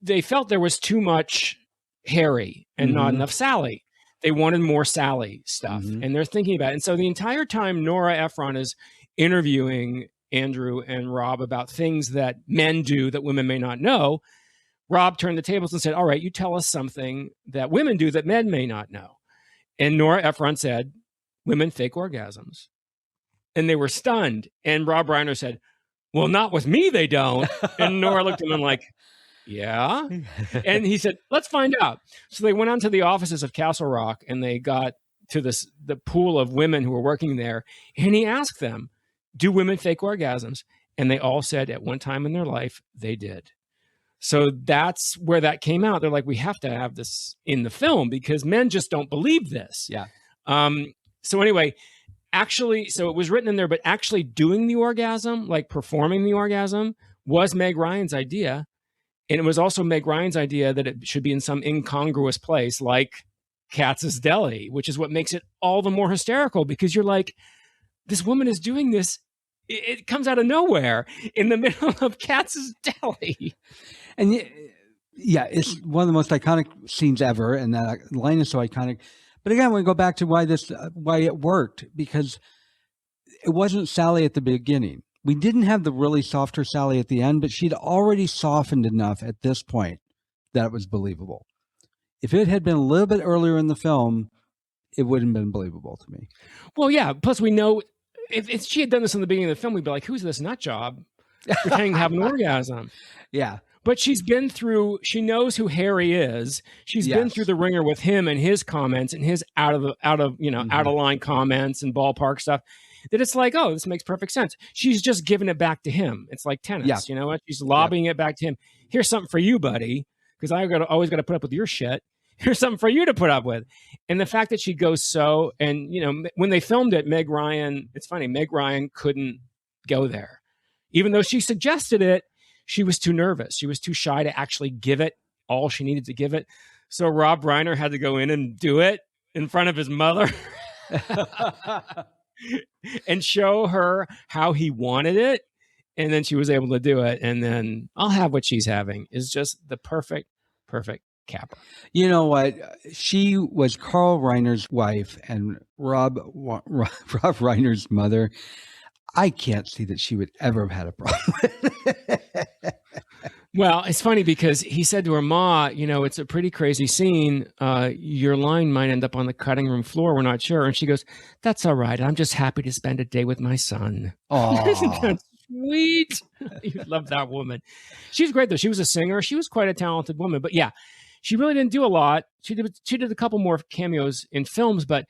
Speaker 2: they felt there was too much Harry and not enough Sally. They wanted more Sally stuff, and they're thinking about it. And so the entire time Nora Ephron is interviewing Andrew and Rob about things that men do that women may not know, Rob turned the tables and said, all right, you tell us something that women do that men may not know. And Nora Ephron said, women fake orgasms. And they were stunned. And Rob Reiner said, well, not with me, they don't. And Nora looked at him like, yeah. And he said, let's find out. So they went on to the offices of Castle Rock, and they got to the pool of women who were working there. And he asked them, do women fake orgasms? And they all said at one time in their life, they did. So that's where that came out. They're like, we have to have this in the film because men just don't believe this.
Speaker 3: Yeah.
Speaker 2: So anyway, so it was written in there, but actually doing the orgasm, like performing the orgasm, was Meg Ryan's idea. And it was also Meg Ryan's idea that it should be in some incongruous place like Katz's Deli, which is what makes it all the more hysterical, because you're like, this woman is doing this. It comes out of nowhere in the middle of Katz's Deli.
Speaker 3: And yeah, it's one of the most iconic scenes ever. And that line is so iconic. But again, we go back to why it worked, because it wasn't Sally at the beginning. We didn't have the really softer Sally at the end, but she'd already softened enough at this point that it was believable. If it had been a little bit earlier in the film, it wouldn't have been believable to me.
Speaker 2: Well, yeah. Plus, we know if she had done this in the beginning of the film, we'd be like, who's this nut job pretending to have an orgasm?
Speaker 3: Yeah.
Speaker 2: But she knows who Harry is. She's been through the ringer with him and his comments and his out of line comments and ballpark stuff, that it's like, oh, this makes perfect sense. She's just giving it back to him. It's like tennis. Yeah. You know what? She's lobbing it back to him. Here's something for you, buddy, because always got to put up with your shit. Here's something for you to put up with. And the fact that she goes and when they filmed it, Meg Ryan, it's funny, Meg Ryan couldn't go there. Even though she suggested it, she was too nervous. She was too shy to actually give it all she needed to give it. So Rob Reiner had to go in and do it in front of his mother and show her how he wanted it. And then she was able to do it. And then I'll have what she's having is just the perfect capper.
Speaker 3: You know what? She was Carl Reiner's wife and Rob Reiner's mother. I can't see that she would ever have had a problem with it.
Speaker 2: Well, it's funny because he said to her, Ma, it's a pretty crazy scene. Your line might end up on the cutting room floor. We're not sure. And she goes, that's all right. I'm just happy to spend a day with my son.
Speaker 3: Oh,
Speaker 2: isn't that sweet? You love that woman. She's great, though. She was a singer. She was quite a talented woman. But yeah, she really didn't do a lot. She did a couple more cameos in films, but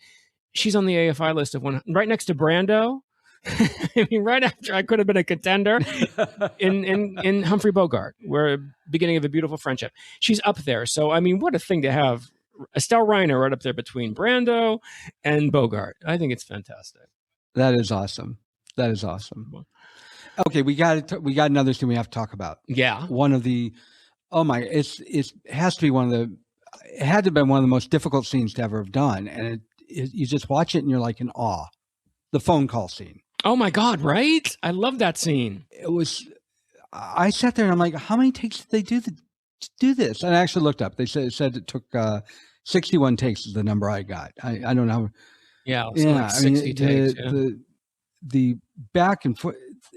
Speaker 2: she's on the AFI list of one right next to Brando. I mean, right after I could have been a contender in Humphrey Bogart, where beginning of a beautiful friendship. She's up there. So, I mean, what a thing to have Estelle Reiner right up there between Brando and Bogart. I think it's fantastic.
Speaker 3: That is awesome. That is awesome. Okay, we got another thing we have to talk about.
Speaker 2: Yeah.
Speaker 3: One of the, it has to be it had to have been one of the most difficult scenes to ever have done. And you just watch it and you're like in awe. The phone call scene.
Speaker 2: Oh my God, right? I love that scene.
Speaker 3: I sat there and I'm like, how many takes did they do this? And I actually looked up. They said it took 61 takes is the number I got. I don't know.
Speaker 2: Yeah. Like 60 takes.
Speaker 3: The back and forth.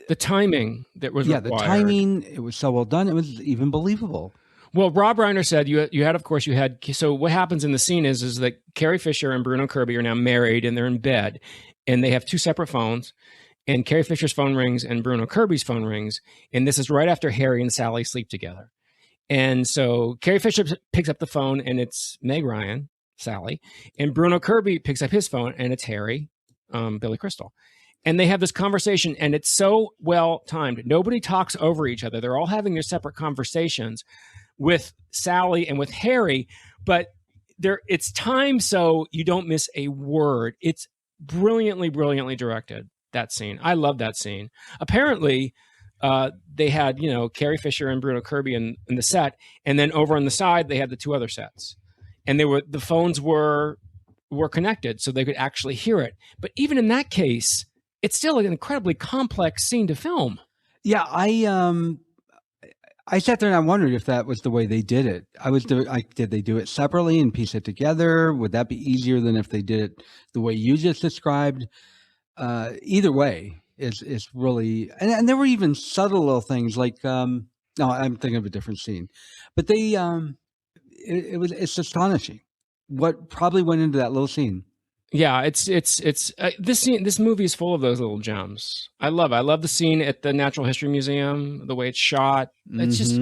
Speaker 2: The timing that was required.
Speaker 3: The timing, it was so well done. It was even believable.
Speaker 2: Well, Rob Reiner said so what happens in the scene is that Carrie Fisher and Bruno Kirby are now married and they're in bed and they have two separate phones and Carrie Fisher's phone rings and Bruno Kirby's phone rings. And this is right after Harry and Sally sleep together. And so Carrie Fisher picks up the phone and it's Meg Ryan, Sally, and Bruno Kirby picks up his phone and it's Harry, Billy Crystal. And they have this conversation and it's so well timed. Nobody talks over each other. They're all having their separate conversations with Sally and with Harry, but it's timed so you don't miss a word. It's brilliantly directed, that scene. I love that scene. Apparently, they had, Carrie Fisher and Bruno Kirby in the set, and then over on the side, they had the two other sets. And the phones were connected so they could actually hear it. But even in that case, it's still an incredibly complex scene to film.
Speaker 3: Yeah, I sat there and I wondered if that was the way they did it. Did they do it separately and piece it together? Would that be easier than if they did it the way you just described? Either way is really, and there were even subtle little things like, no, I'm thinking of a different scene, but it's astonishing what probably went into that little scene.
Speaker 2: Yeah, it's this scene. This movie is full of those little gems. I love the scene at the Natural History Museum, the way it's shot. It's just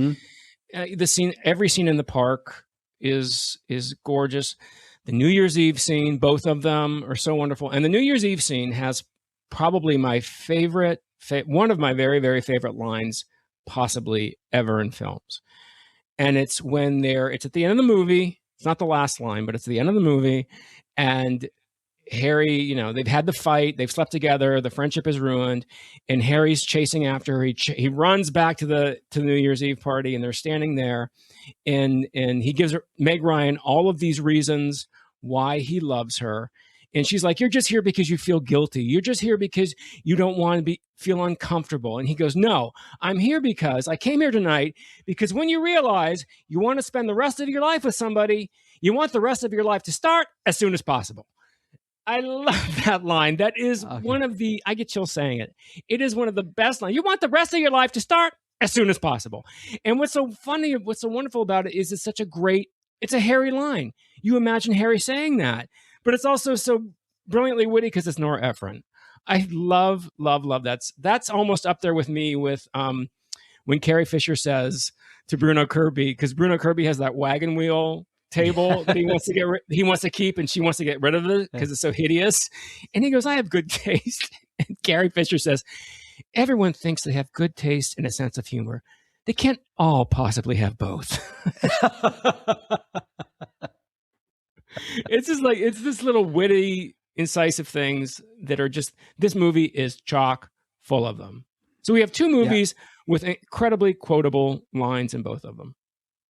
Speaker 2: the scene. Every scene in the park is gorgeous. The New Year's Eve scene, both of them are so wonderful. And the New Year's Eve scene has probably my favorite, one of my very, very favorite lines possibly ever in films. And it's it's at the end of the movie. It's not the last line, but it's the end of the movie. And Harry, they've had the fight, they've slept together, the friendship is ruined, and Harry's chasing after her. He runs back to the New Year's Eve party, and they're standing there, and he gives Meg Ryan all of these reasons why he loves her, and she's like, "You're just here because you feel guilty. You're just here because you don't want to feel uncomfortable." And he goes, "No, I'm here because I came here tonight because when you realize you want to spend the rest of your life with somebody, you want the rest of your life to start as soon as possible." I love that line. That is one of I get chills saying it. It is one of the best lines. You want the rest of your life to start as soon as possible. And what's so funny, what's so wonderful about it is it's a Harry line. You imagine Harry saying that, but it's also so brilliantly witty because it's Nora Ephron. I love that. That's almost up there with me with when Carrie Fisher says to Bruno Kirby, because Bruno Kirby has that wagon wheel table that he wants to keep, and she wants to get rid of it because it's so hideous. And he goes, "I have good taste." And Carrie Fisher says, "Everyone thinks they have good taste and a sense of humor. They can't all possibly have both." It's just like, it's this little witty, incisive things that are just, this movie is chock full of them. So we have two movies with incredibly quotable lines in both of them.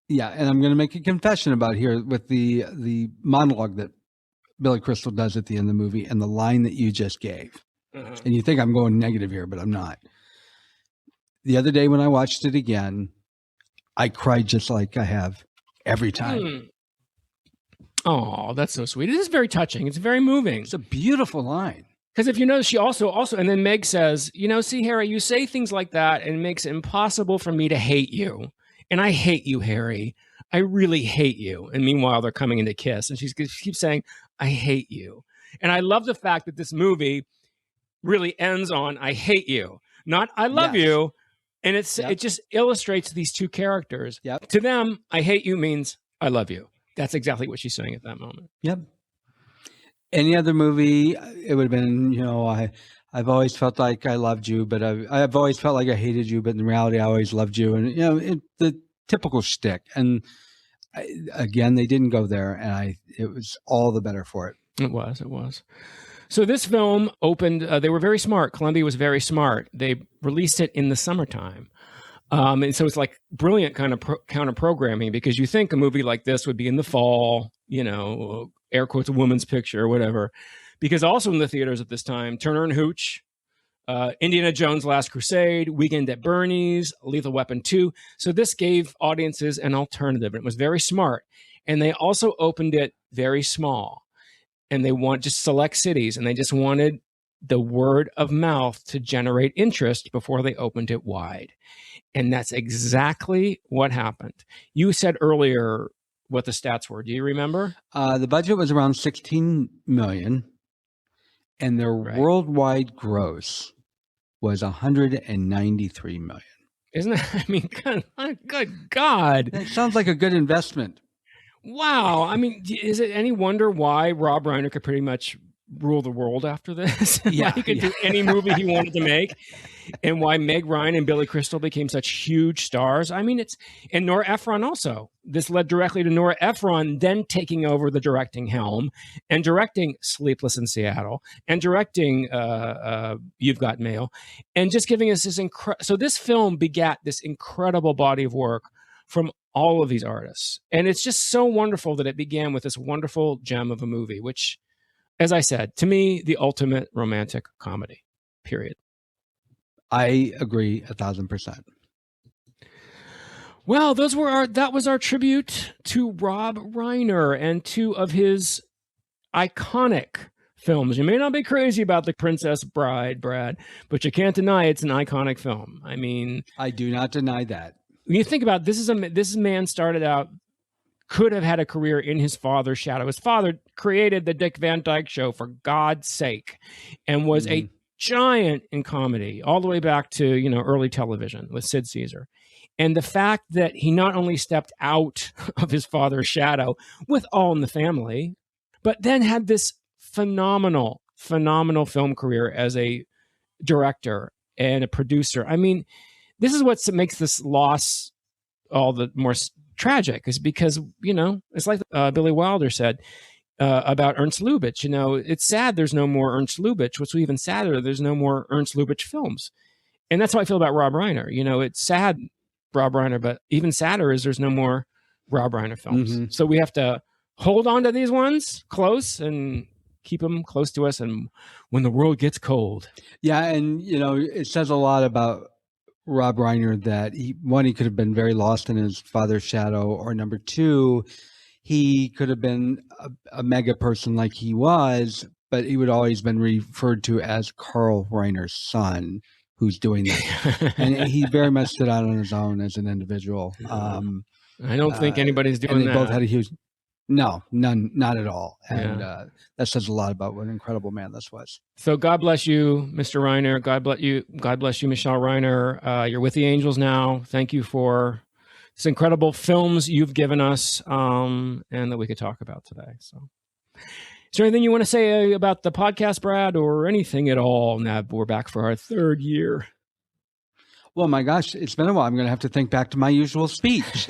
Speaker 3: Yeah, and I'm going to make a confession about here with the monologue that Billy Crystal does at the end of the movie and the line that you just gave. And you think I'm going negative here, but I'm not. The other day when I watched it again, I cried just like I have every time.
Speaker 2: Oh, that's so sweet. It is very touching. It's very moving.
Speaker 3: It's a beautiful line.
Speaker 2: Because if you notice, she also, and then Meg says, see, Harry, you say things like that and it makes it impossible for me to hate you. And I hate you, Harry. I really hate you. And meanwhile, they're coming in to kiss. And she keeps saying, I hate you. And I love the fact that this movie really ends on, I hate you, not I love you. And it just illustrates these two characters.
Speaker 3: Yep.
Speaker 2: To them, I hate you means I love you. That's exactly what she's saying at that moment.
Speaker 3: Yep. Any other movie, it would have been, I've always felt like I loved you, but I've always felt like I hated you, but in reality, I always loved you. And, the typical shtick. And again, they didn't go there, and it was all the better for it.
Speaker 2: It was. So this film opened, they were very smart. Columbia was very smart. They released it in the summertime. And so it's like brilliant kind of counter programming, because you think a movie like this would be in the fall, air quotes, a woman's picture or whatever, because also in the theaters at this time, Turner and Hooch, Indiana Jones Last Crusade, Weekend at Bernie's, Lethal Weapon 2. So this gave audiences an alternative. It was very smart. And they also opened it very small. And they want just select cities, and they just wanted the word of mouth to generate interest before they opened it wide. And that's exactly what happened. You said earlier what the stats were. Do you remember?
Speaker 3: The budget was around $16 million, and their worldwide gross was $193 million.
Speaker 2: Isn't that, good God.
Speaker 3: It sounds like a good investment.
Speaker 2: Wow. I mean, is it any wonder why Rob Reiner could pretty much rule the world after this?
Speaker 3: Yeah.
Speaker 2: He could do any movie he wanted to make, and why Meg Ryan and Billy Crystal became such huge stars. I mean, and Nora Ephron also. This led directly to Nora Ephron then taking over the directing helm and directing Sleepless in Seattle and directing You've Got Mail, and just giving us this so this film begat this incredible body of work from all of these artists. And it's just so wonderful that it began with this wonderful gem of a movie, which, as I said, to me, the ultimate romantic comedy, period.
Speaker 3: I agree 1,000%.
Speaker 2: Well, that was our tribute to Rob Reiner and two of his iconic films. You may not be crazy about The Princess Bride, Brad, but you can't deny it's an iconic film. I mean,
Speaker 3: I do not deny that.
Speaker 2: When you think about this man started out, could have had a career in his father's shadow. His father created the Dick Van Dyke Show, for God's sake, and was a giant in comedy all the way back to, early television with Sid Caesar. And the fact that he not only stepped out of his father's shadow with All in the Family, but then had this phenomenal film career as a director and a producer. I mean, this is what makes this loss all the more tragic, is because, it's like Billy Wilder said about Ernst Lubitsch. It's sad there's no more Ernst Lubitsch. What's even sadder, there's no more Ernst Lubitsch films. And that's how I feel about Rob Reiner. It's sad, Rob Reiner, but even sadder is there's no more Rob Reiner films. Mm-hmm. So we have to hold on to these ones close and keep them close to us, and when the world gets cold.
Speaker 3: Yeah, and, it says a lot about Rob Reiner that he could have been very lost in his father's shadow, or number two, he could have been a mega person like he was, but he would always been referred to as Carl Reiner's son, who's doing that. And he very much stood out on his own as an individual.
Speaker 2: I don't think anybody's doing that.
Speaker 3: They both had a huge... No, not at all. And that says a lot about what an incredible man this was.
Speaker 2: So God bless you, Mr. Reiner. God bless you, Michelle Reiner. You're with the Angels now. Thank you for this incredible films you've given us, and that we could talk about today. So, is there anything you want to say about the podcast, Brad, or anything at all? Now we're back for our third year.
Speaker 3: Well, my gosh, it's been a while. I'm going to have to think back to my usual speech.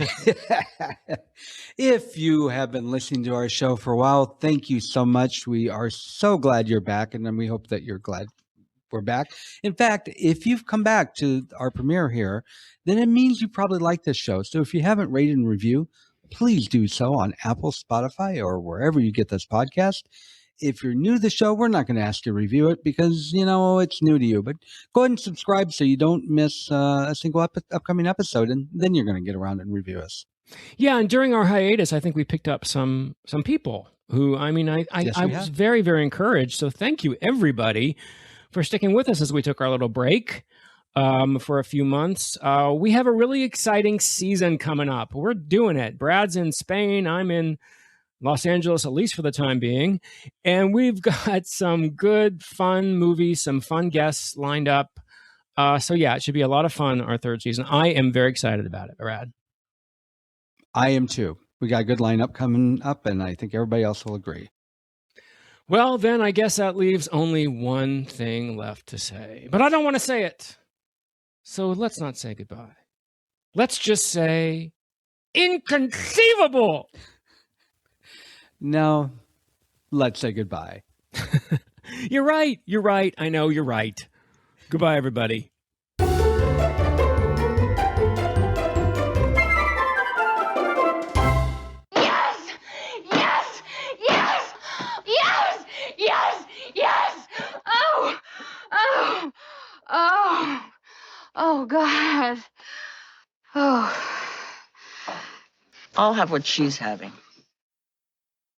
Speaker 3: If you have been listening to our show for a while, thank you so much. We are so glad you're back, and then we hope that you're glad we're back. In fact, if you've come back to our premiere here, then it means you probably like this show. So if you haven't rated and review, please do so on Apple, Spotify, or wherever you get this podcast. If you're new to the show, we're not going to ask you to review it because, it's new to you. But go ahead and subscribe so you don't miss a single upcoming episode, and then you're going to get around and review us.
Speaker 2: Yeah, and during our hiatus, I think we picked up some people who, I was very, very encouraged. So thank you, everybody, for sticking with us as we took our little break for a few months. We have a really exciting season coming up. We're doing it. Brad's in Spain. I'm in Los Angeles, at least for the time being. And we've got some good, fun movies, some fun guests lined up. So yeah, it should be a lot of fun, our third season. I am very excited about it, Brad.
Speaker 3: I am too. We got a good lineup coming up, and I think everybody else will agree.
Speaker 2: Well, then I guess that leaves only one thing left to say. But I don't want to say it. So let's not say goodbye. Let's just say inconceivable.
Speaker 3: No, let's say goodbye.
Speaker 2: You're right. You're right. I know you're right. Goodbye, everybody.
Speaker 5: Oh, God. Oh. I'll have what she's having.